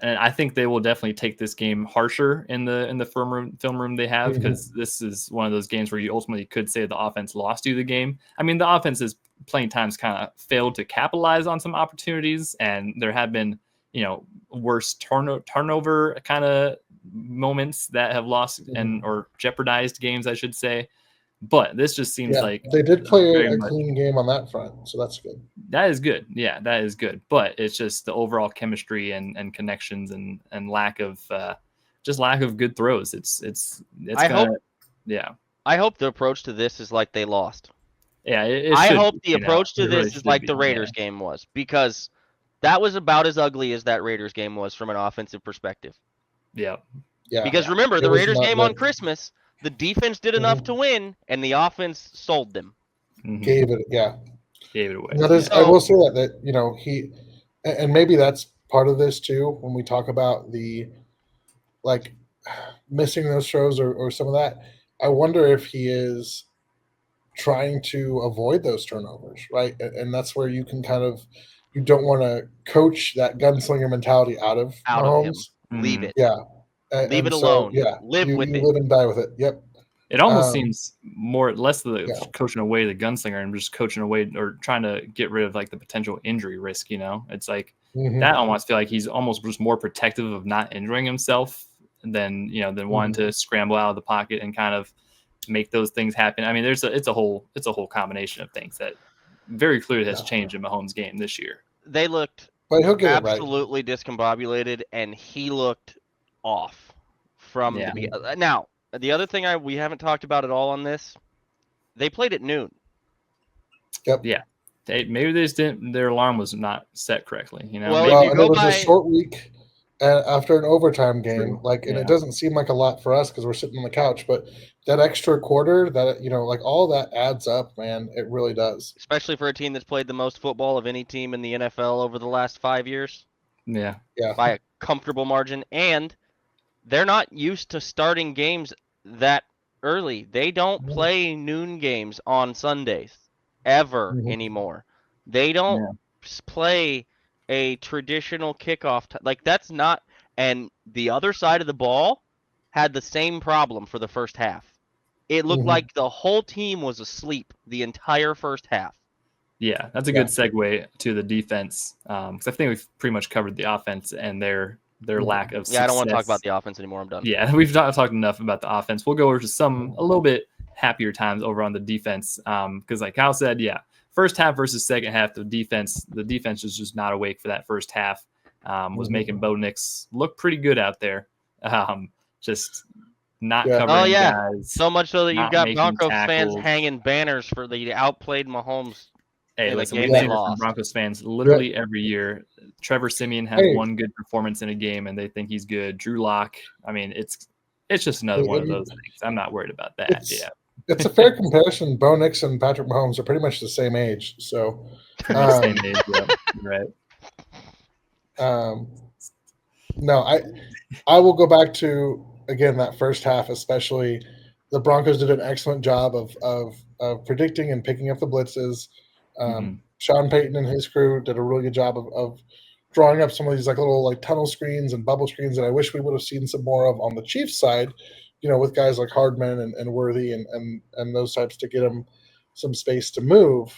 and I think they will definitely take this game harsher in the film room they have, because this is one of those games where you ultimately could say the offense lost you the game. The offense has plenty times kind of failed to capitalize on some opportunities, and there have been worse turnover kind of moments that have lost or jeopardized games, I should say. But this just seems like they did play a clean game on that front, so that's good. That is good. Yeah, that is good. But it's just the overall chemistry and connections and lack of good throws. I hope the approach to this is like they lost. Yeah, I hope the approach to this is like the Raiders game was, because that was about as ugly as that Raiders game was from an offensive perspective. Yeah. Because remember, the Raiders game on Christmas, the defense did enough to win, and the offense sold them. Gave it away. I will say that he, and maybe that's part of this too, when we talk about the missing those throws or some of that. I wonder if he is trying to avoid those turnovers, right? And that's where you can you don't want to coach that gunslinger mentality out of him. Leave it. Yeah. Leave it alone. Live with it. Live and die with it. Yep. It almost seems less the coaching away the gunslinger and just coaching away or trying to get rid of like the potential injury risk. It's like that almost feel like he's almost just more protective of not injuring himself than wanting to scramble out of the pocket and kind of make those things happen. I mean, it's a whole combination of things that very clearly has changed in Mahomes' game this year. They looked But he'll get absolutely discombobulated, and he looked off from the beginning. Now, the other thing we haven't talked about at all on this, they played at noon. Yep. Yeah. Maybe they just didn't. Their alarm was not set correctly. You know. Well, and it was a short week after an overtime game. And it doesn't seem like a lot for us because we're sitting on the couch, but that extra quarter, that all that adds up, man. It really does. Especially for a team that's played the most football of any team in the NFL over the last 5 years. Yeah. By a comfortable margin, and they're not used to starting games that early. They don't play noon games on Sundays ever anymore. They don't play a traditional kickoff. That's not. And the other side of the ball had the same problem for the first half. It looked like the whole team was asleep the entire first half. Yeah, that's a good segue to the defense. Because I think we've pretty much covered the offense and their lack of success. Yeah, I don't want to talk about the offense anymore. I'm done. Yeah, we've not talked enough about the offense. We'll go over to a little bit happier times over on the defense. Because like Kyle said, first half versus second half, the defense was just not awake for that first half. Was making Bo Nix look pretty good out there. Just not covering guys. So much so that you've got Broncos fans hanging banners for the outplayed Mahomes. Hey, listen, we see from Broncos fans literally every year. Trevor Siemian has one good performance in a game, and they think he's good. Drew Lock, I mean, it's just another one of those things. I'm not worried about that. It's a fair comparison. Bo Nix and Patrick Mahomes are pretty much the same age, so same age, right. No, I will go back to again that first half, especially. The Broncos did an excellent job of predicting and picking up the blitzes. Sean Payton and his crew did a really good job of drawing up some of these little tunnel screens and bubble screens that I wish we would have seen some more of on the Chiefs side, with guys like Hardman and Worthy and those types to get them some space to move.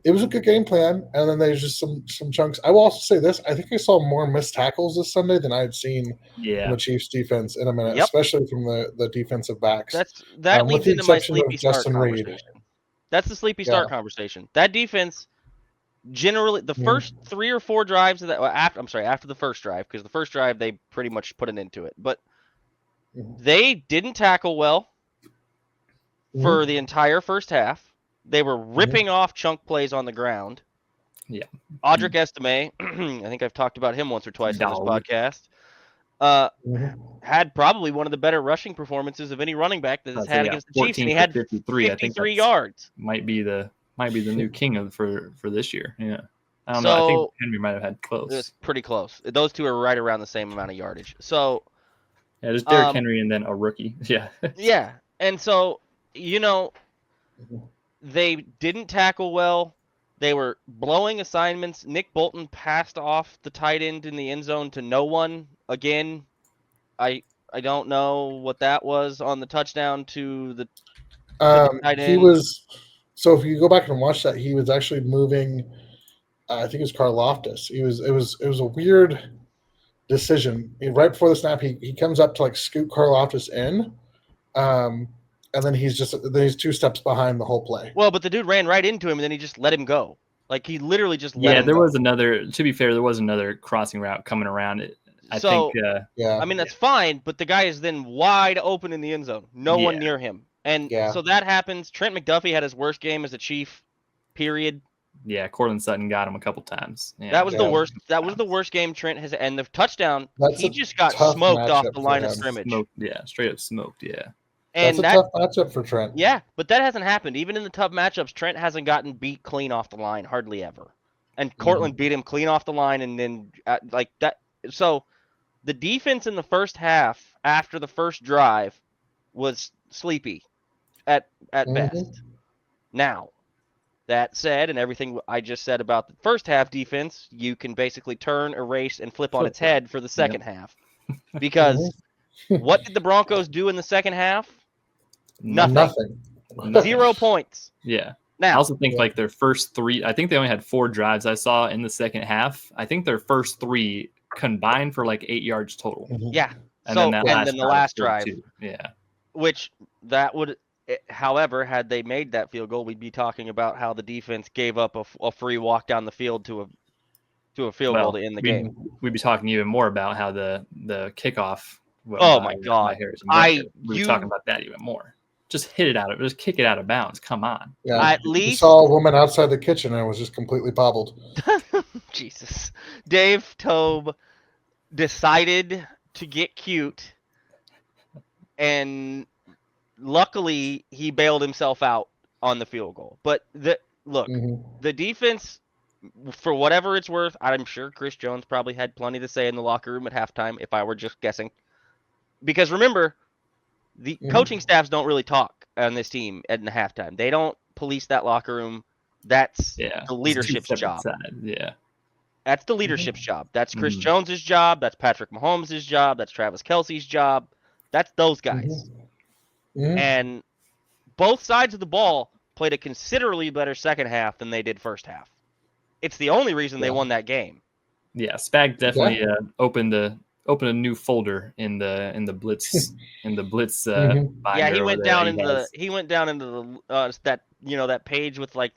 It was a good game plan, and then there's just some chunks. I will also say this: I think I saw more missed tackles this Sunday than I had seen from the Chiefs' defense in a minute, especially from the defensive backs. That leads into my sleepy start conversation. That's the sleepy start conversation. That defense, generally, the first 3 or 4 drives of that. After the first drive, because the first drive they pretty much put an end to it, but they didn't tackle well for the entire first half. They were ripping off chunk plays on the ground. Yeah. Audric Estime, I think I've talked about him once or twice on this podcast, had probably one of the better rushing performances of any running back that has had against the Chiefs, and he had 53 yards. Might be the new king for this year. Yeah. I don't know. I think Henry might have had close. It's pretty close. Those two are right around the same amount of yardage. So yeah, just Derrick Henry and then a rookie. Yeah. Yeah. And so, they didn't tackle well. They were blowing assignments. Nick Bolton passed off the tight end in the end zone to no one. Again, I don't know what that was on the touchdown to the tight end. He was – so if you go back and watch that, he was actually moving I think it was Karlaftis. It was a weird decision. Right before the snap, he comes up to scoot Karlaftis in. And then he's 2 steps behind the whole play. Well, but the dude ran right into him, and then he just let him go. He literally just let him go. Yeah, there was another. To be fair, there was another crossing route coming around it. I think. I mean, that's fine, but the guy is then wide open in the end zone. No one near him, and so that happens. Trent McDuffie had his worst game as a Chief. Period. Yeah, Cortland Sutton got him a couple times. Yeah. That was the worst. That was the worst game Trent has. And the touchdown, he just got smoked off the line of scrimmage. Straight up smoked. Yeah. And that's a tough matchup for Trent. Yeah, but that hasn't happened. Even in the tough matchups, Trent hasn't gotten beat clean off the line, hardly ever. And Cortland beat him clean off the line, and then that. So the defense in the first half, after the first drive, was sleepy at best. Now, that said, and everything I just said about the first half defense, you can basically turn, erase, and flip on its head for the second half. Because what did the Broncos do in the second half? Nothing. 0 points. Yeah. Now, I also think their first 3, I think they only had 4 drives I saw in the second half. I think their first 3 combined for 8 yards total. Yeah. And then the last drive, too. Yeah. Which that would, however, had they made that field goal, we'd be talking about how the defense gave up a free walk down the field to a field goal to end the game. We'd be talking even more about how the kickoff. My God! We'd be talking about that even more. Just kick it out of bounds. Come on. Yeah. At least you saw a woman outside the kitchen and it was just completely bobbled. Jesus. Dave Tobe decided to get cute, and luckily he bailed himself out on the field goal. But the defense, for whatever it's worth, I'm sure Chris Jones probably had plenty to say in the locker room at halftime, if I were just guessing. Because remember, the coaching staffs don't really talk on this team at the halftime. They don't police that locker room. That's the leadership's job. Yeah. That's the leadership's job. That's Chris Jones's job. That's Patrick Mahomes' job. That's Travis Kelce's job. That's those guys. And both sides of the ball played a considerably better second half than they did first half. It's the only reason they won that game. Yeah, Spag definitely opened a new folder in the blitz binder. Yeah, he went down into that that page with like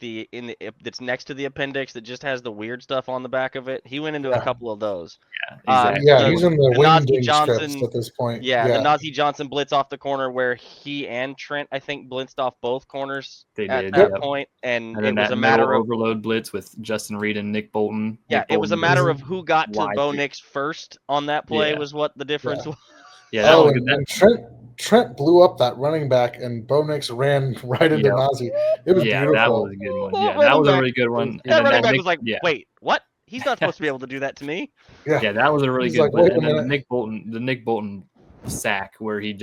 that's next to the appendix that just has the weird stuff on the back of it. He went into a couple of those. Yeah, exactly. He's in the Nazi Johnson at this point. The Nazi Johnson blitz off the corner where he and Trent, I think, blitzed off both corners at that point, and it was a matter of overload blitz with Justin Reed and Nick Bolton. It was a matter of who got to Bo Nix first on that play was what the difference was. Yeah, and Trent blew up that running back, and Bo Nix ran right into Nazi. It was beautiful. That was a good one. Yeah, that was a really good one. That running back was like, wait, what? He's not supposed to be able to do that to me. Yeah, that was a really good one. And then the Nick Bolton sack where he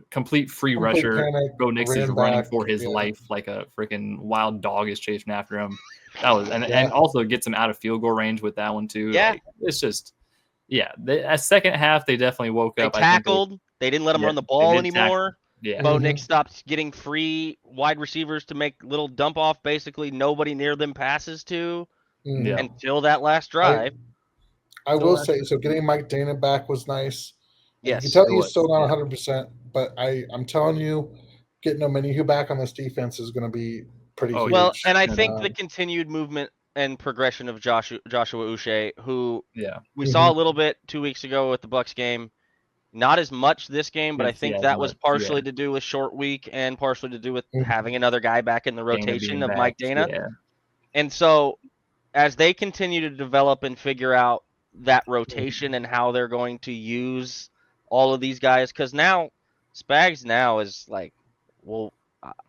complete free rusher. Panic, Bo Nix is running for his life like a freaking wild dog is chasing after him. That was and also gets him out of field goal range with that one too. Yeah, it's just. Yeah, that second half they definitely woke up. They tackled. They didn't let him run the ball anymore. Yeah. Bo Nix stopped getting free wide receivers to make little dump off. Basically, nobody near them passes to until that last drive. I will say, so getting Mike Dana back was nice. Yes, you can tell he's still not 100%, but I'm telling you, getting Omenihu back on this defense is going to be pretty huge. Well, and I think the continued movement and progression of Joshua Uche, who we saw a little bit 2 weeks ago with the Bucs game. Not as much this game, but I think that was partially to do with short week and partially to do with having another guy back in the rotation of Mike Dana. Yeah. And so as they continue to develop and figure out that rotation and how they're going to use all of these guys, because now Spags now is like, well,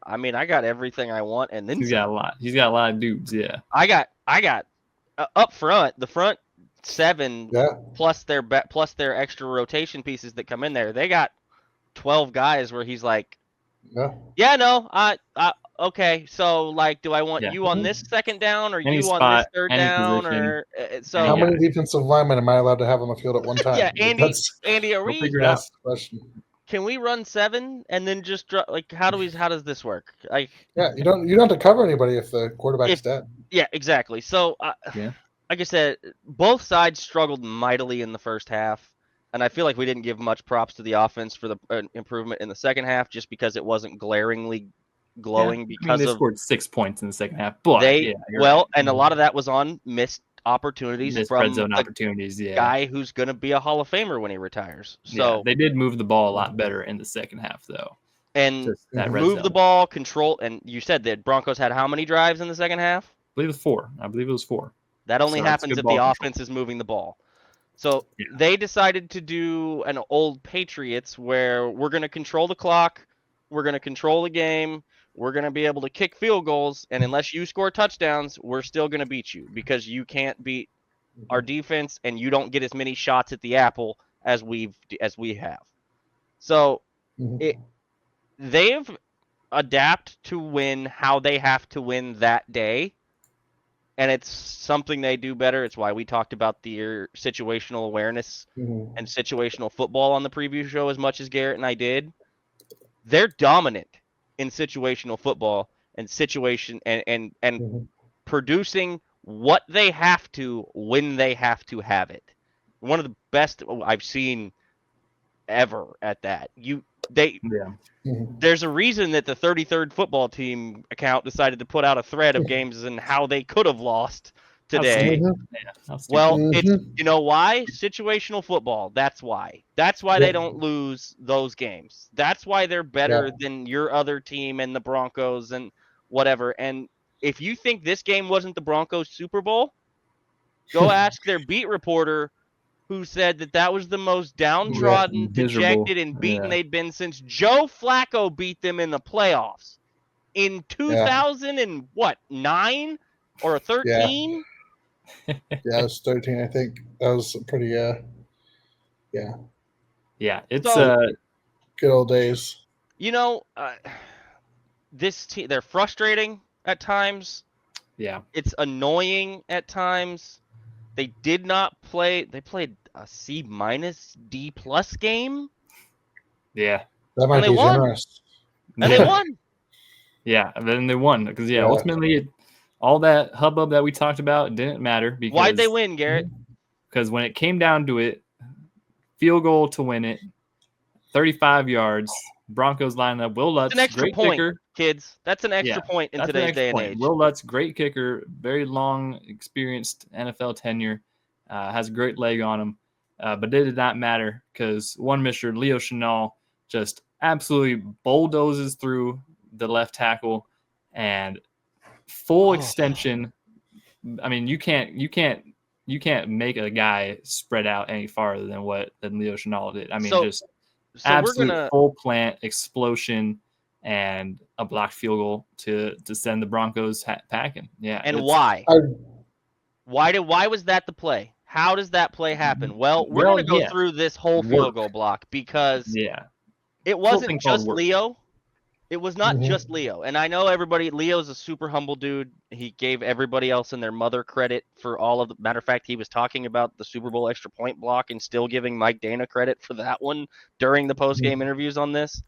I mean, I got everything I want, and then he's got a lot. He's got a lot of dudes. Yeah, I got up front, the front seven plus their extra rotation pieces that come in there. They got 12 guys where he's like, okay. So like, do I want you on this second down or you on this third down position. Or so? How many defensive linemen am I allowed to have on the field at one time? Yeah, Andy, are we? Can we run 7 and then just how does this work? Like, you don't have to cover anybody if the quarterback's dead. Yeah, exactly. So, like I said, both sides struggled mightily in the first half, and I feel like we didn't give much props to the offense for the improvement in the second half, just because it wasn't glaringly glowing. Because they scored 6 points in the second half, but and a lot of that was on missed opportunities from red zone opportunities. Guy who's going to be a Hall of Famer when he retires. So they did move the ball a lot better in the second half, though. And move the ball, control. And you said that Broncos had how many drives in the second half? I believe it was 4. That only happens if the offense is moving the ball. So they decided to do an old Patriots where we're going to control the clock, we're going to control the game, we're going to be able to kick field goals, and unless you score touchdowns, we're still going to beat you because you can't beat our defense and you don't get as many shots at the apple as we have. So they've adapted to win how they have to win that day, and it's something they do better. It's why we talked about the situational awareness and situational football on the preview show as much as Garrett and I did. They're dominant in situational football and producing what they have to when they have to have it. One of the best I've seen ever at that. There's a reason that the 33rd football team account decided to put out a thread of games and how they could have lost today. Well, it's you know why? Situational football. That's why. That's why they don't lose those games. That's why they're better than your other team and the Broncos and whatever. And if you think this game wasn't the Broncos Super Bowl, go ask their beat reporter who said that was the most downtrodden, dejected, and beaten they'd been since Joe Flacco beat them in the playoffs in 2009 or 13. Yeah, it was 13. I think that was pretty. It's good old days. You know, this team, they're frustrating at times. Yeah, it's annoying at times. They did not play. They played a C- D+ game. Yeah, that might be generous. And they won. Yeah, and then they won because ultimately all that hubbub that we talked about didn't matter. Because why'd they win, Garrett? Because when it came down to it, field goal to win it, 35 yards. Broncos line up. Will Lutz, an extra great point, kicker. Kids. That's an extra point in today's day and age. Will Lutz, great kicker, very long, experienced NFL tenure, has a great leg on him. But it did not matter because one Mr. Leo Chenal just absolutely bulldozes through the left tackle and full extension. I mean, you can't make a guy spread out any farther than Leo Chenal did. I mean, so absolute full plant explosion and a blocked field goal to send the Broncos packing. Yeah. And why? Why was that the play? How does that play happen? Well, we're going to go through this whole field goal block because it wasn't just Leo. It was not just Leo. And I know Leo's a super humble dude. He gave everybody else and their mother credit for all of the matter of fact, he was talking about the Super Bowl extra point block and still giving Mike Dana credit for that one during the post-game interviews on this.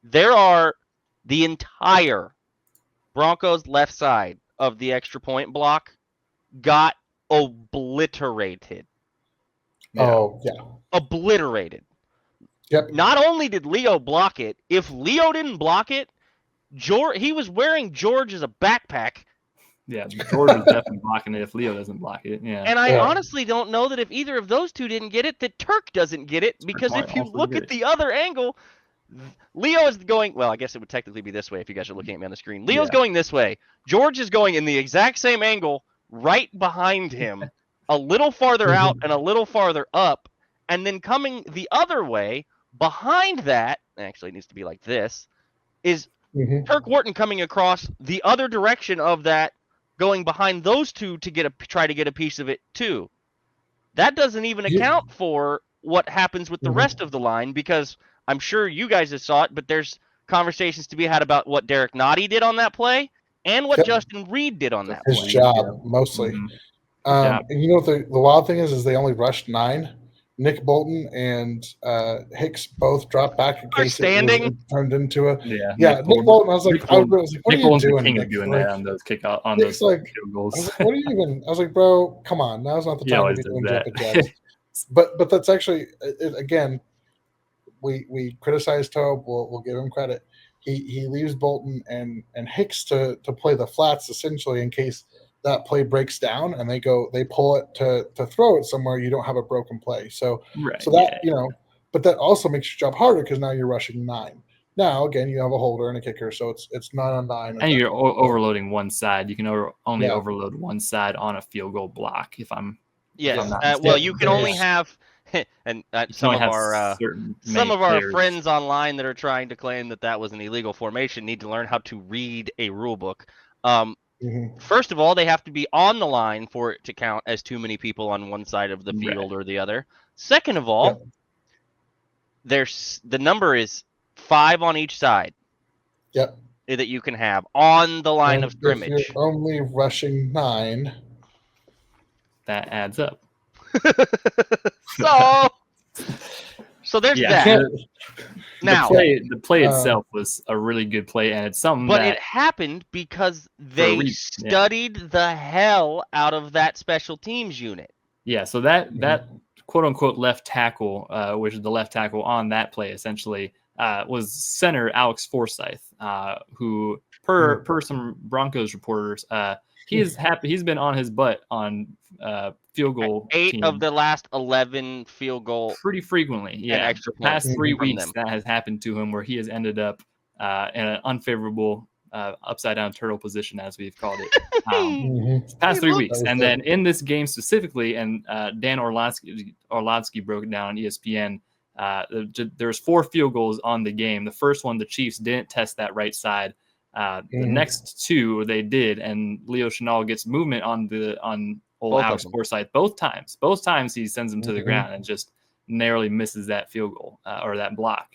There are the entire Broncos left side of the extra point block got obliterated. Obliterated. Yep. Not only did Leo block it, if Leo didn't block it, he was wearing George as a backpack. Yeah, George is definitely blocking it if Leo doesn't block it. Yeah. And I honestly don't know that if either of those two didn't get it, that Turk doesn't get it, because if you look at the other angle, Leo is going, well, I guess it would technically be this way if you guys are looking at me on the screen. Leo's going this way. George is going in the exact same angle right behind him, a little farther out and a little farther up, and then coming the other way behind that, actually it needs to be like this, is Turk Wharton coming across the other direction of that, going behind those two to try to get a piece of it too. That doesn't even account for what happens with the rest of the line, because I'm sure you guys have saw it, but there's conversations to be had about what Derek Nottie did on that play and what Justin Reed did on that play. His job, mostly. And you know what the wild thing is they only rushed 9. Nick Bolton and Hicks both dropped back in case it turned into a Nick Bolton. I was like, what are you doing? King of doing that on those those field goals. I was like, what are you even? I was like, bro, come on, now's not the time to be doing jumping jacks. But that's actually again, we criticize Tobe. We'll give him credit. He leaves Bolton and Hicks to play the flats essentially in case that play breaks down and they pull it to throw it somewhere, you don't have a broken play. So but that also makes your job harder because now you're rushing 9. Now again, you have a holder and a kicker, so it's 9 on 9. And you're overloading one side. You can only overload one side on a field goal block. If I'm well, you can only have and some of our friends online that are trying to claim that was an illegal formation need to learn how to read a rule book. First of all, they have to be on the line for it to count as too many people on one side of the field or the other. Second of all, the number is 5 on each side. Yep. That you can have on the line of scrimmage. If you're only rushing 9, that adds up. So there's that. Now, the play itself was a really good play, and it's something. But it happened because they studied the hell out of that special teams unit. Yeah, so that quote unquote left tackle, which is the left tackle on that play essentially, was center Alex Forsyth, who per some Broncos reporters, he's been on his butt on field goal 8 of the last 11 field goal pretty frequently. Yeah, and extra the past points 3 from weeks them. that has happened to him, where he has ended up in an unfavorable upside down turtle position, as we've called it. Past 3 weeks, and then in this game specifically, and Dan Orlovsky broke it down on ESPN. There's 4 field goals on the game. The first one, the Chiefs didn't test that right side. The next 2 they did, and Leo Chenal gets movement on old Alex Forsyth both times. Both times he sends him to the ground and just narrowly misses that field goal or that block.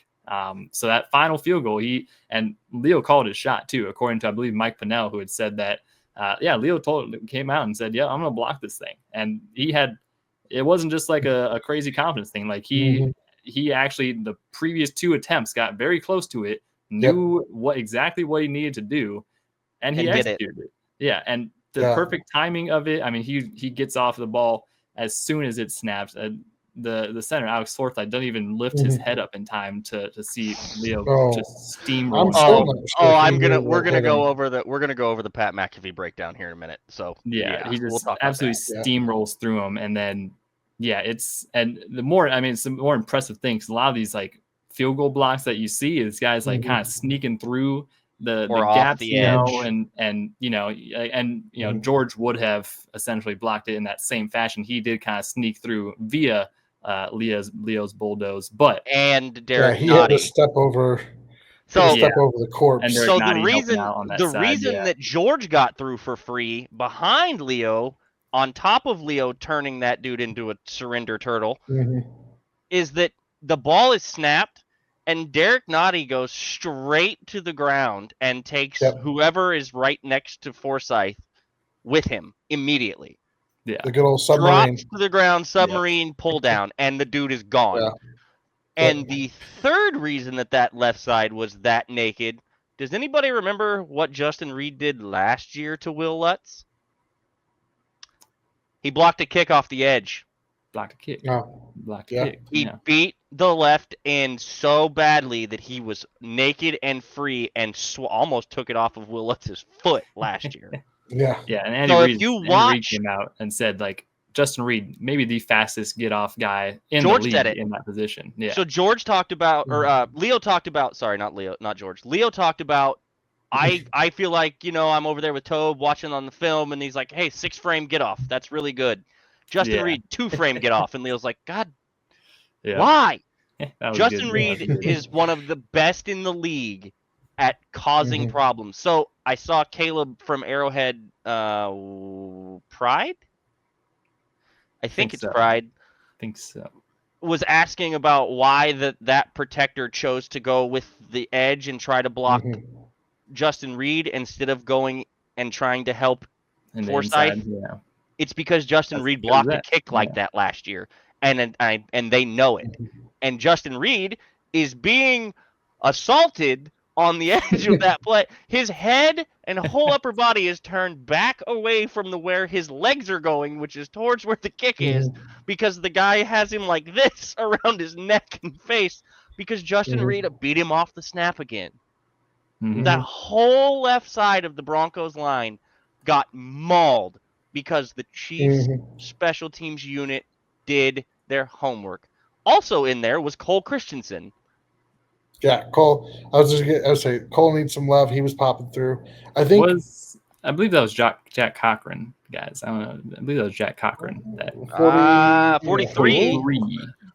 So that final field goal, and Leo called his shot too, according to, I believe, Mike Pennell, who had said that. Leo came out and said, "Yeah, I'm going to block this thing." And it wasn't just like a crazy confidence thing. Like he actually, the previous 2 attempts got very close to it, knew exactly what he needed to do, and he executed it. Yeah, and the perfect timing of it. I mean, he gets off the ball as soon as it snaps. The center Alex Forsyth doesn't even lift his head up in time to see Leo just steamroll. We're gonna go over the Pat McAfee breakdown here in a minute. So he just absolutely steamrolls through him, and then it's the more impressive thing, because a lot of these like field goal blocks that you see is guys like kind of sneaking through the gaps, and George would have essentially blocked it in that same fashion. He did kind of sneak through via Leo's bulldoze, and Derek he had to step over. Step over the corpse. And so the reason that George got through for free behind Leo, on top of Leo turning that dude into a surrender turtle, is that the ball is snapped and Derek Nottie goes straight to the ground and takes whoever is right next to Forsyth with him immediately. Yeah, the good old submarine. Drops to the ground, submarine pull down, and the dude is gone. Yeah. And the third reason that left side was that naked, does anybody remember what Justin Reed did last year to Will Lutz? He blocked a kick off the edge. Blocked a kick. He beat the left end so badly that he was naked and free and almost took it off of Will Lutz's foot last year. Yeah, and Andy Reid came out and said, like, Justin Reed, maybe the fastest get-off guy in the league in that position. Yeah. So George talked about, or Leo talked about, sorry, not George. Leo talked about, I feel like, I'm over there with Tobe watching on the film, and he's like, hey, 6-frame get-off. That's really good. Justin Reed, 2-frame get-off. And Leo's like, God, why? Justin Reed is one of the best in the league at causing problems. So I saw Caleb from Arrowhead Pride. I think it's so. Pride. I think so. Was asking about why that protector chose to go with the edge and try to block Justin Reed instead of going and trying to help Forsyth. It's because Justin Reed blocked a kick like that last year, and they know it. And Justin Reed is being assaulted on the edge of that play. His head and whole upper body is turned back away from where his legs are going, which is towards where the kick is, because the guy has him like this around his neck and face, because Justin Reed beat him off the snap again. That whole left side of the Broncos line got mauled because the Chiefs special teams unit did their homework. Also in there was Cole Christensen. Yeah, Cole. I was say Cole needs some love. He was popping through. I believe that was Jack Cochran, guys. I don't know. I believe that was Jack Cochran. 43.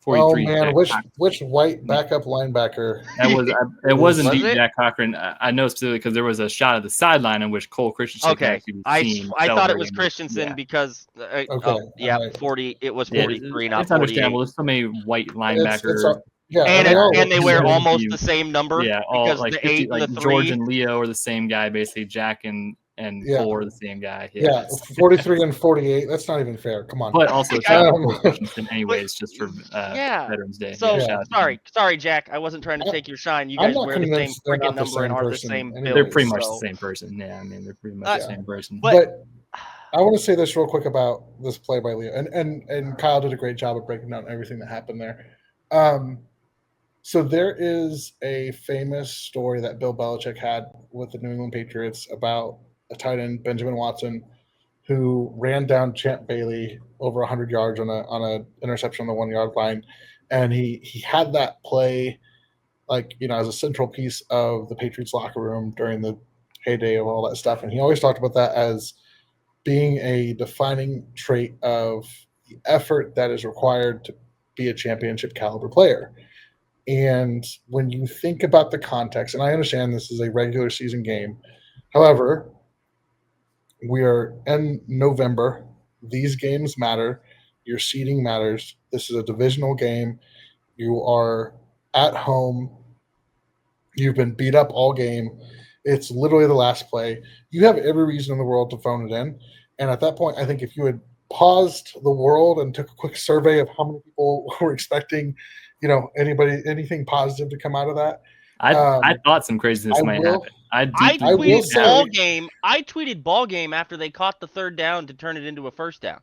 43. Oh man, which white backup linebacker? It was indeed Jack Cochran. I know specifically because there was a shot of the sideline in which Cole Christensen. Okay, I thought it was Christensen because 40. It was 43, not 48. It's understandable. There's so many white linebackers. And they wear almost the same number. Yeah, because like the 8 and the 3. George and Leo are the same guy, basically. Jack and Cole are the same guy. Yeah, 43 and 48. That's not even fair. Come on. But also, anyways, just for Veterans Day. So sorry, Jack. I wasn't trying to take your shine. You guys wear the same freaking number and are the same build. They're pretty much the same person. Yeah, I mean, they're pretty much the same person. But I want to say this real quick about this play by Leo, and Kyle did a great job of breaking down everything that happened there. So there is a famous story that Bill Belichick had with the New England Patriots about a tight end, Benjamin Watson, who ran down Champ Bailey over 100 yards on a interception on the 1 yard line, and he had that play as a central piece of the Patriots locker room during the heyday of all that stuff, and he always talked about that as being a defining trait of the effort that is required to be a championship caliber player. And when you think about the context, and I understand this is a regular season game, however, we are in November. These games matter. Your seeding matters. This is a divisional game. You are at home. You've been beat up all game. It's literally the last play. You have every reason in the world to phone it in. And at that point, I think if you had paused the world and took a quick survey of how many people were expecting, anything positive to come out of that. I thought some craziness might happen. I tweeted ball game after they caught the third down to turn it into a first down.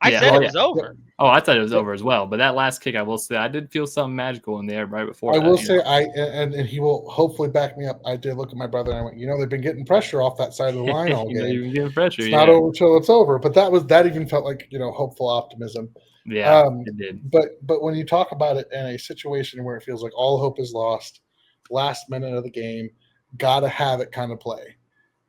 I said it was over. Oh, I thought it was over as well. But that last kick, I will say, I did feel something magical in there right before. I will say, and he will hopefully back me up. I did look at my brother and I went, they've been getting pressure off that side of the line all game. You've been getting pressure. It's not over till it's over. But that even felt like hopeful optimism. Yeah, it did. But when you talk about it in a situation where it feels like all hope is lost, last minute of the game, gotta have it kind of play,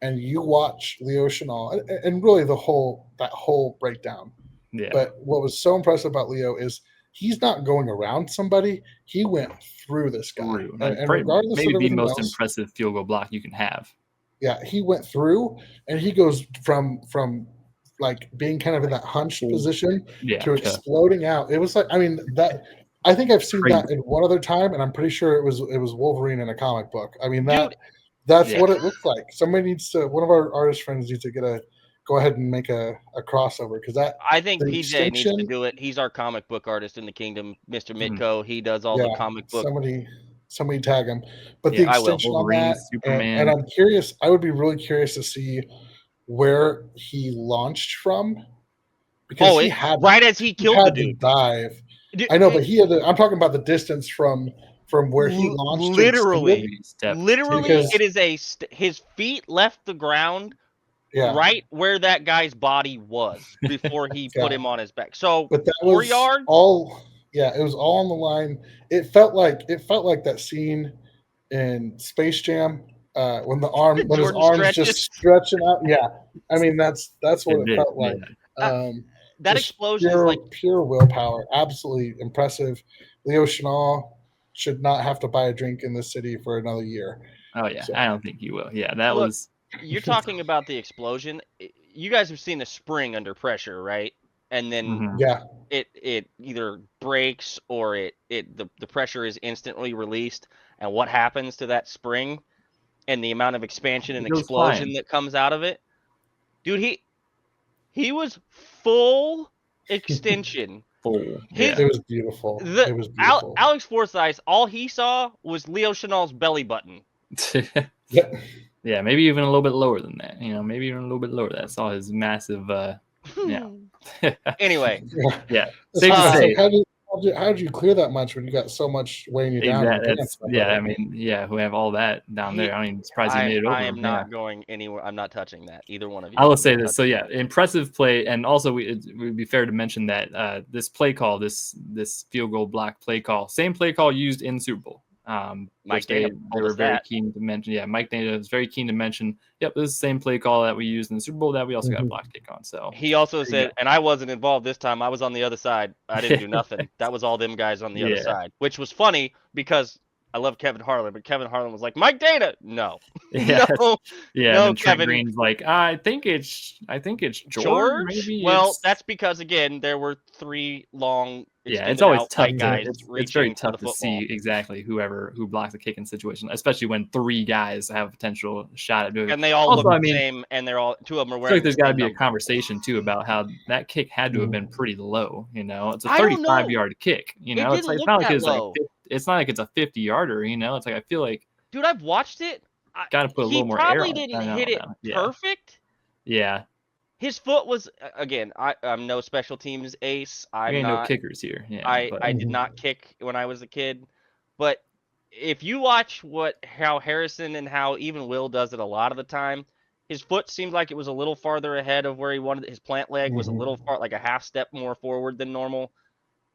and you watch Leo Chenal and really that whole breakdown. Yeah. But what was so impressive about Leo is he's not going around somebody. He went through this guy. And regardless maybe of the most else, impressive field goal block you can have. Yeah, he went through, and he goes from like being kind of in that hunched position to exploding out. It was like, I think I've seen that in one other time, and I'm pretty sure it was Wolverine in a comic book. That's what it looked like. Somebody one of our artist friends needs to go ahead and make a crossover, because I think PJ needs to do it. He's our comic book artist in the kingdom, Mr. Mitko. He does all the comic book. Somebody tag him. But the extension on that, and I'm curious. I would be really curious to see where he launched from, because as he killed the dude. Dive. I know, but he had. I'm talking about the distance from where he launched. Literally, it is his feet left the ground. Yeah. Right where that guy's body was before he put him on his back. So, but that 4 was yards. It was all on the line. It felt like that scene in Space Jam when his arms just stretching out. Yeah, that's what it felt like. That explosion is like pure willpower. Absolutely impressive. Leo Chenal should not have to buy a drink in the city for another year. Oh yeah, I don't think he will. Yeah, that was. You're talking about the explosion. You guys have seen a spring under pressure, right? And then it either breaks or the pressure is instantly released. And what happens to that spring and the amount of expansion and explosion that comes out of it? Dude, he was full extension. It was beautiful. It was beautiful. Alex Forsythe, all he saw was Leo Chenal's belly button. Yep. Yeah, maybe even a little bit lower than that. Maybe even a little bit lower than that. I saw his massive, Anyway. Yeah. Safe to say. How did you clear that much when you got so much weighing you down? Who have all that down there. I'm surprised he made it over. I am not going anywhere. I'm not touching that. Either one of you. I will say this. So, impressive play. And also, it would be fair to mention that this play call, this field goal block play call, same play call used in Super Bowl. Mike they were very keen to mention. Yeah, Mike Dana was very keen to mention. Yep, this is the same play call that we used in the Super Bowl that we also got a block kick on. So he also said, and I wasn't involved this time. I was on the other side. I didn't do nothing. That was all them guys on the other side, which was funny because I love Kevin Harlan, but Kevin Harlan was like, Mike Dana, no. No, no, Kevin Green's like, I think it's George. Maybe that's because again there were 3 long. It's always tough. Guys it's very tough to see exactly who blocks a kick in situation, especially when 3 guys have a potential shot at doing it. And they all look the same, and they're all 2 of them are wearing. I feel like there's got to be a conversation too about how that kick had to have been pretty low. It's a 35-yard kick. It's not like it's a 50-yarder. It's like I feel like. Dude, I've watched it. Got to put a little more air on it. He probably didn't hit it perfect. Yeah. his foot was, again, I'm no special teams ace. I'm Ain't no not. kickers here. Yeah, I did not kick when I was a kid, but if you watch how Harrison and how even Will does it a lot of the time, his foot seemed like it was a little farther ahead of where he wanted it. His plant leg was a little far, like a half step more forward than normal.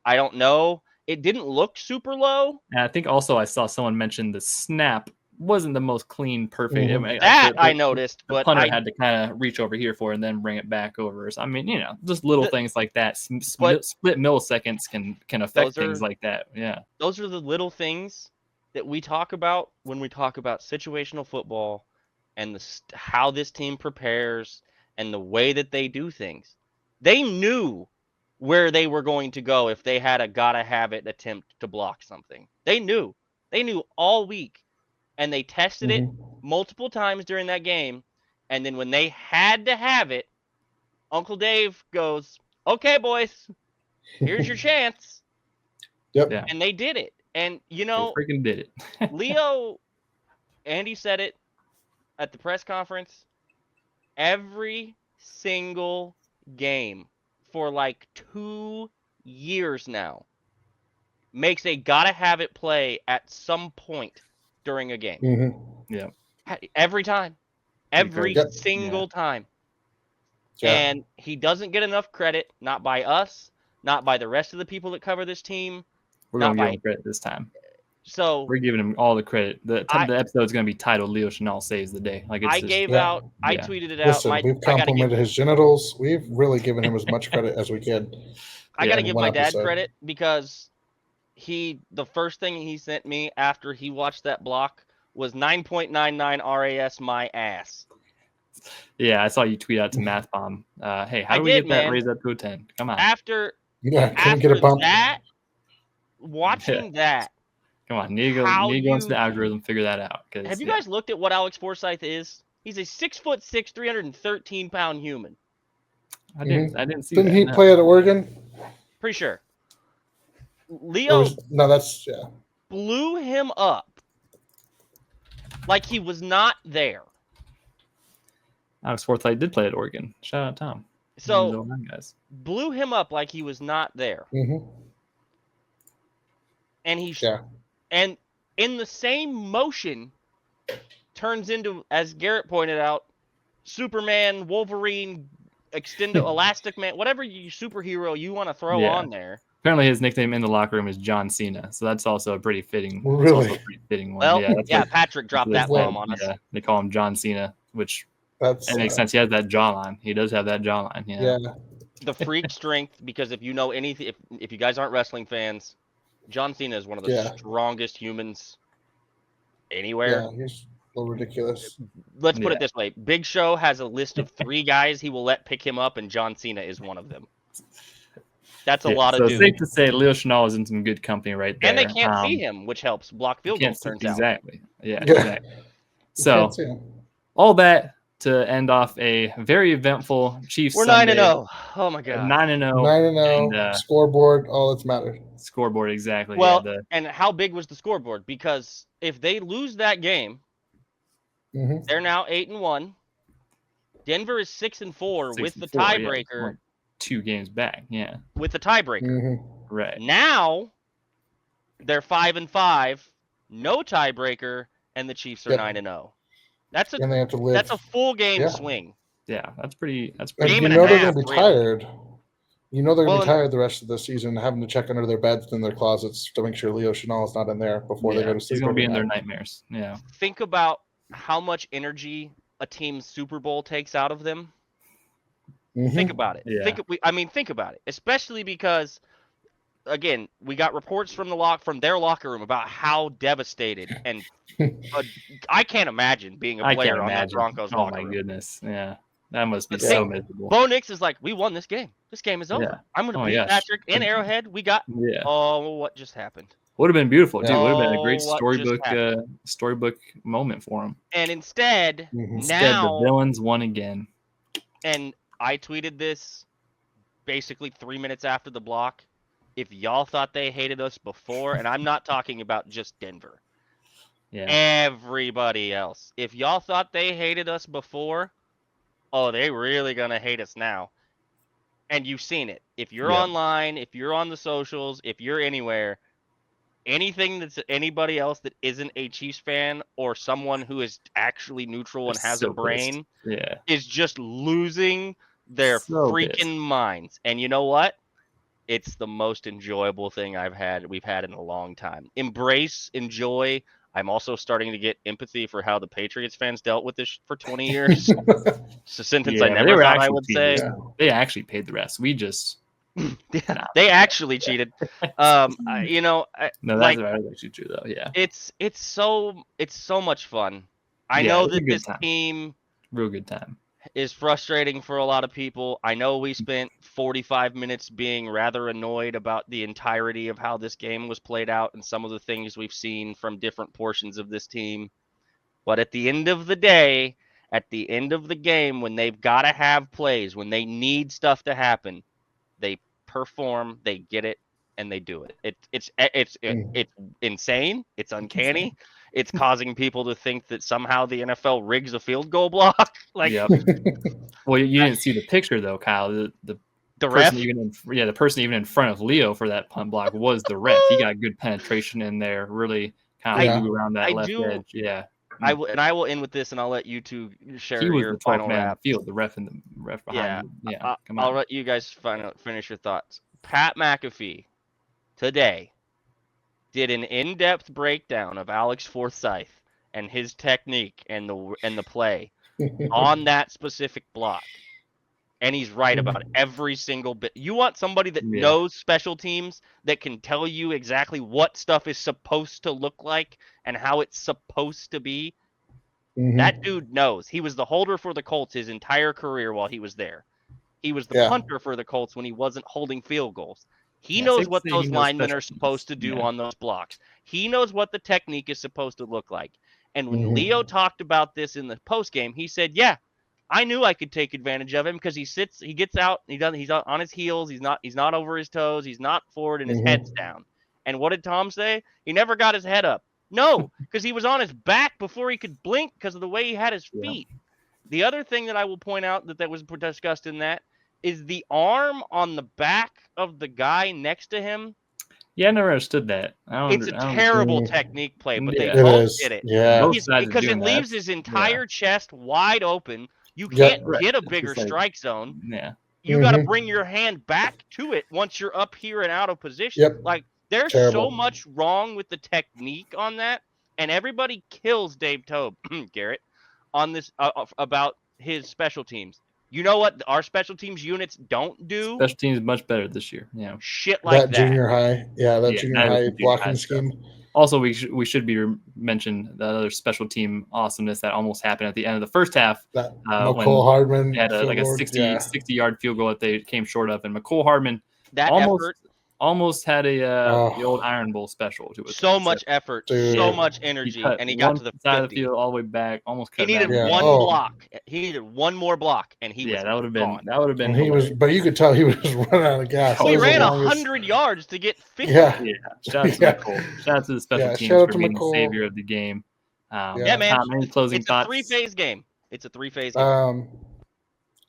I don't know. It didn't look super low. And I think also I saw someone mention the snap wasn't the most clean, perfect. I mean, I noticed, the but punter had to kind of reach over here for it and then bring it back over. So, I mean, just little things like that. Split milliseconds can affect things like that. Yeah, those are the little things that we talk about when we talk about situational football and how this team prepares and the way that they do things. They knew where they were going to go if they had a gotta have it attempt to block something. They knew all week, and they tested it multiple times during that game. And then when they had to have it, Uncle Dave goes, "Okay, boys, here's your chance." Yep. Yeah. And they did it. And they freaking did it. Leo, Andy said it at the press conference. Every single game for like 2 years now makes a gotta have it play at some point during a game. Yeah. Every time. Every single time. Yeah. And he doesn't get enough credit, not by us, not by the rest of the people that cover this team. We're going to give him credit this time. So we're giving him all the credit. The episode's going to be titled "Leo Chenal Saves the Day." Like I tweeted it out. Listen, we've complimented his genitals. We've really given him as much credit as we can. I got to give my dad credit because the first thing he sent me after he watched that block was 9.99 RAS my ass. Yeah, I saw you tweet out to Math Bomb. Hey, how do we get that raised up to a 10? Come on. After get a bump. Watching that. Come on, need to go into the algorithm, figure that out. Have you guys looked at what Alex Forsyth is? He's a 6'6", 313-pound human. I didn't see Didn't he play at Oregon? Pretty sure. Leo blew him up like he was not there. Alex Forsyth did play at Oregon. Shout out Tom. So blew him up like he was not there. And and in the same motion turns into, as Garrett pointed out, Superman, Wolverine, Elastic Man, whatever superhero you want to throw on there. Apparently his nickname in the locker room is John Cena, so that's also a pretty fitting, really one. Well, Patrick dropped that bomb on us. Yeah, they call him John Cena, which it makes sense. He has that jawline. He does have that jawline. Yeah. The freak strength, because if you know anything, if you guys aren't wrestling fans, John Cena is one of the strongest humans anywhere. Yeah, he's a little ridiculous. Let's put it this way. Big Show has a list of 3 guys he will let pick him up, and John Cena is one of them. That's a lot of dudes. So safe to say Leo Chenal is in some good company right there. And they can't see him, which helps block field goals, turns out. Exactly. Yeah, exactly. So all that to end off a very eventful Chiefs Sunday. We're 9-0. Oh my god. 9-0. 9-0. Scoreboard, all that's mattered. Scoreboard, exactly. Well, and how big was the scoreboard? Because if they lose that game, they're now 8-1. Denver is 6-4 with the tiebreaker. 2 games back, with the tiebreaker. Right. Now they're 5-5, no tiebreaker, and the Chiefs are 9-0. That's a full game swing. Yeah, that's pretty. They're going to be tired. They're going to be tired the rest of the season, having to check under their beds and their closets to make sure Leo Chenal is not in there before they go to sleep. He's going to be in their nightmares. Yeah. Think about how much energy a team's Super Bowl takes out of them. Think about it. Yeah. Think about it. Especially because, again, we got reports from their locker room about how devastated, and I can't imagine being a player on that Broncos locker room. Oh my goodness, yeah, that must be so miserable. Bo Nix is like, we won this game. This game is over. Yeah. I'm going to beat Patrick in Arrowhead. We got. Yeah. Oh, what just happened? Would have been beautiful, dude. Would have been a great storybook moment for him. And instead, the villains won again. And I tweeted this basically 3 minutes after the block. If y'all thought they hated us before, and I'm not talking about just Denver. Yeah. Everybody else. If y'all thought they hated us before, oh, they really gonna hate us now. And you've seen it. If you're Yep. online, if you're on the socials, if you're anywhere, anything that's anybody else that isn't a Chiefs fan or someone who is actually neutral and They're has a so pissed. brain Yeah. is just losing their So freaking pissed. minds. And you know what? It's the most enjoyable thing we've had in a long time. Embrace, enjoy. I'm also starting to get empathy for how the Patriots fans dealt with this for 20 years. It's a sentence I Yeah, but they never were thought I actually would cheated. say. Yeah. They actually paid the rest. We just Yeah, they actually cheated. You know, no, like that's actually true though. Yeah, it's so much fun. I yeah, know it's a that good this time. team Real good time. is frustrating for a lot of people. I know we spent 45 minutes being rather annoyed about the entirety of how this game was played out and some of the things we've seen from different portions of this team. But at the end of the day, at the end of the game, when they've got to have plays, when they need stuff to happen, they perform, they get it, and they do it. It's insane. It's uncanny. It's causing people to think that somehow the NFL rigs a field goal block. Like, Yep. Well, you didn't see the picture though, Kyle. The the person ref. the person even in front of Leo for that punt block was the ref. He got good penetration in there. Really kind of Yeah. flew around that I left do. edge. Yeah. I will end with this, and I'll let you two He share was your the 12th final man on wrap. the field. The ref and the ref Yeah, behind. Yeah. Come on. I'll let you guys finish your thoughts. Pat McAfee today did an in-depth breakdown of Alex Forsyth and his technique and the play on that specific block. And he's right about every single bit. You want somebody that Yeah. knows special teams, that can tell you exactly what stuff is supposed to look like and how it's supposed to be. That dude knows. He was the holder for the Colts his entire career while he was there. He was the Yeah. punter for the Colts when he wasn't holding field goals. He Yeah, knows safe to what say he those knows linemen special are supposed to teams. do Yeah. on those blocks. He knows what the technique is supposed to look like. And when Mhm. Leo talked about this in the post game, he said, "Yeah, I knew I could take advantage of him because he gets out, he's on his heels, he's not over his toes, he's not forward, and his head's down." And what did Tom say? He never got his head up. No, because he was on his back before he could blink because of the way he had his Yeah. feet. The other thing that I will point out that was discussed in that is the arm on the back of the guy next to him. Yeah, I never understood that. It's a terrible technique play, but they Yeah. both did it. Yeah. Both sides are Because it doing that. leaves his entire chest wide open. You Yep. can't Right. get a It's bigger just like- strike zone. Yeah. You got to Mhm. bring your hand back to it once you're up here and out of position. Yep. Like, there's Terrible. so much wrong with the technique on that, and everybody kills Dave Tobe, Garrett, on this about his special teams. You know what our special teams units don't do? Special teams is much better this year. Yeah. Shit like that. Junior high. Yeah, that Yeah, junior that was high the junior blocking high stuff. scheme. Also, we should be mention the other special team awesomeness that almost happened at the end of the first half. That when McCole Hardman had like a 60-yard field goal that they came short of, and McCole Hardman That almost effort, almost had the old Iron Bowl special to it. so much effort, Dude. so much energy, and he got to the side 50. of the field all the way back, almost He cut needed down. one Oh. block. He needed one more block, and he was that would have gone. been. And he was, but you could tell he was running out of gas. Oh, He That was the ran longest- 100 yards to get 50. Yeah. Yeah, shout out to Yeah. McCole. Shout out to the special Yeah, teams shout out for to being the McCole. savior of the game. Yeah, man. Tom, any closing It's thoughts? a three-phase game.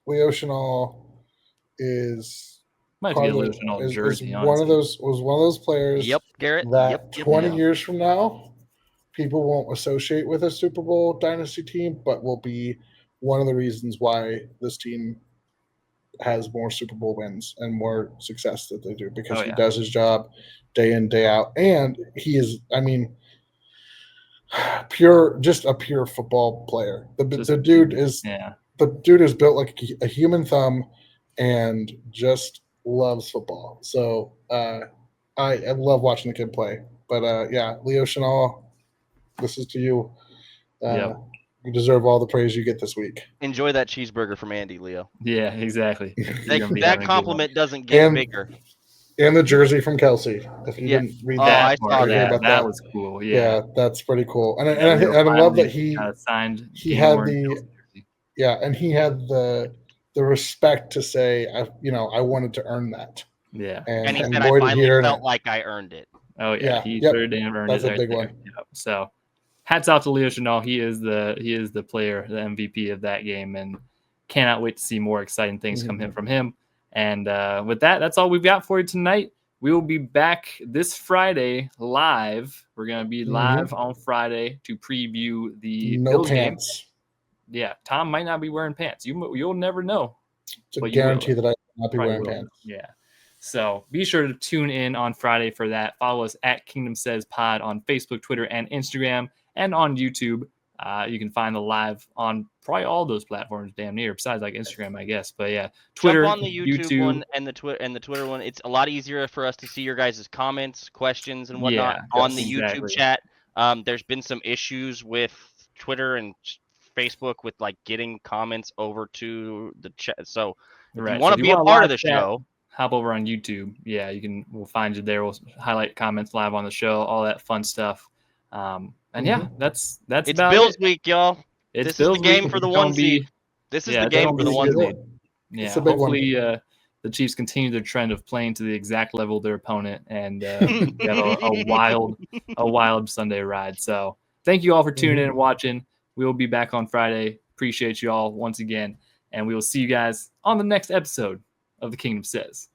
Leo Chenal is Might part get a of Leo Chenal is jersey. one of honestly. those players Yep, Garrett. that Yep. 20 Yeah. years from now people won't associate with a Super Bowl dynasty team, but will be one of the reasons why this team has more Super Bowl wins and more success that they do, because he does his job day in, day out. And he is, I mean, just a pure football player. The dude is built like a human thumb and just loves football. So I love watching the kid play. But Leo Chenal, this is to you. You deserve all the praise you get this week. Enjoy that cheeseburger from Andy, Leo. Yeah, exactly. That compliment doesn't get bigger. And the jersey from Kelsey. If you didn't read that, I saw that. That was cool. Yeah, that's pretty cool. And I love that he signed. He had and he had the respect to say, I wanted to earn that. Yeah, and he said, I finally felt like I earned it. Oh yeah, he sure damn earned it. That's a big one. Yep. So, hats off to Leo Chenal. He is the player, the MVP of that game, and cannot wait to see more exciting things come in from him. And with that, that's all we've got for you tonight. We will be back this Friday live. We're going to be live on Friday to preview the Bills game. Yeah, Tom might not be wearing pants. You'll never know. It's a guarantee that I will not be wearing pants. Yeah. So be sure to tune in on Friday for that. Follow us at Kingdom Says Pod on Facebook, Twitter, and Instagram, and on YouTube. You can find the live on probably all those platforms, damn near, besides like Instagram, I guess. But yeah, Twitter, jump on the YouTube one and the Twitter one. It's a lot easier for us to see your guys' comments, questions, and whatnot on the YouTube chat. There's been some issues with Twitter and Facebook with like getting comments over to the chat. So if you want to be a part of the show, hop over on YouTube. Yeah, we'll find you there. We'll highlight comments live on the show, all that fun stuff. And yeah, that's it's about Bills it. week, y'all. This is the game for the 1 seed. This is the game for the 1 seed. Yeah, hopefully the Chiefs continue their trend of playing to the exact level of their opponent and have a wild Sunday ride. So thank you all for tuning in and watching. We will be back on Friday. Appreciate you all once again. And we will see you guys on the next episode of The Kingdom Says.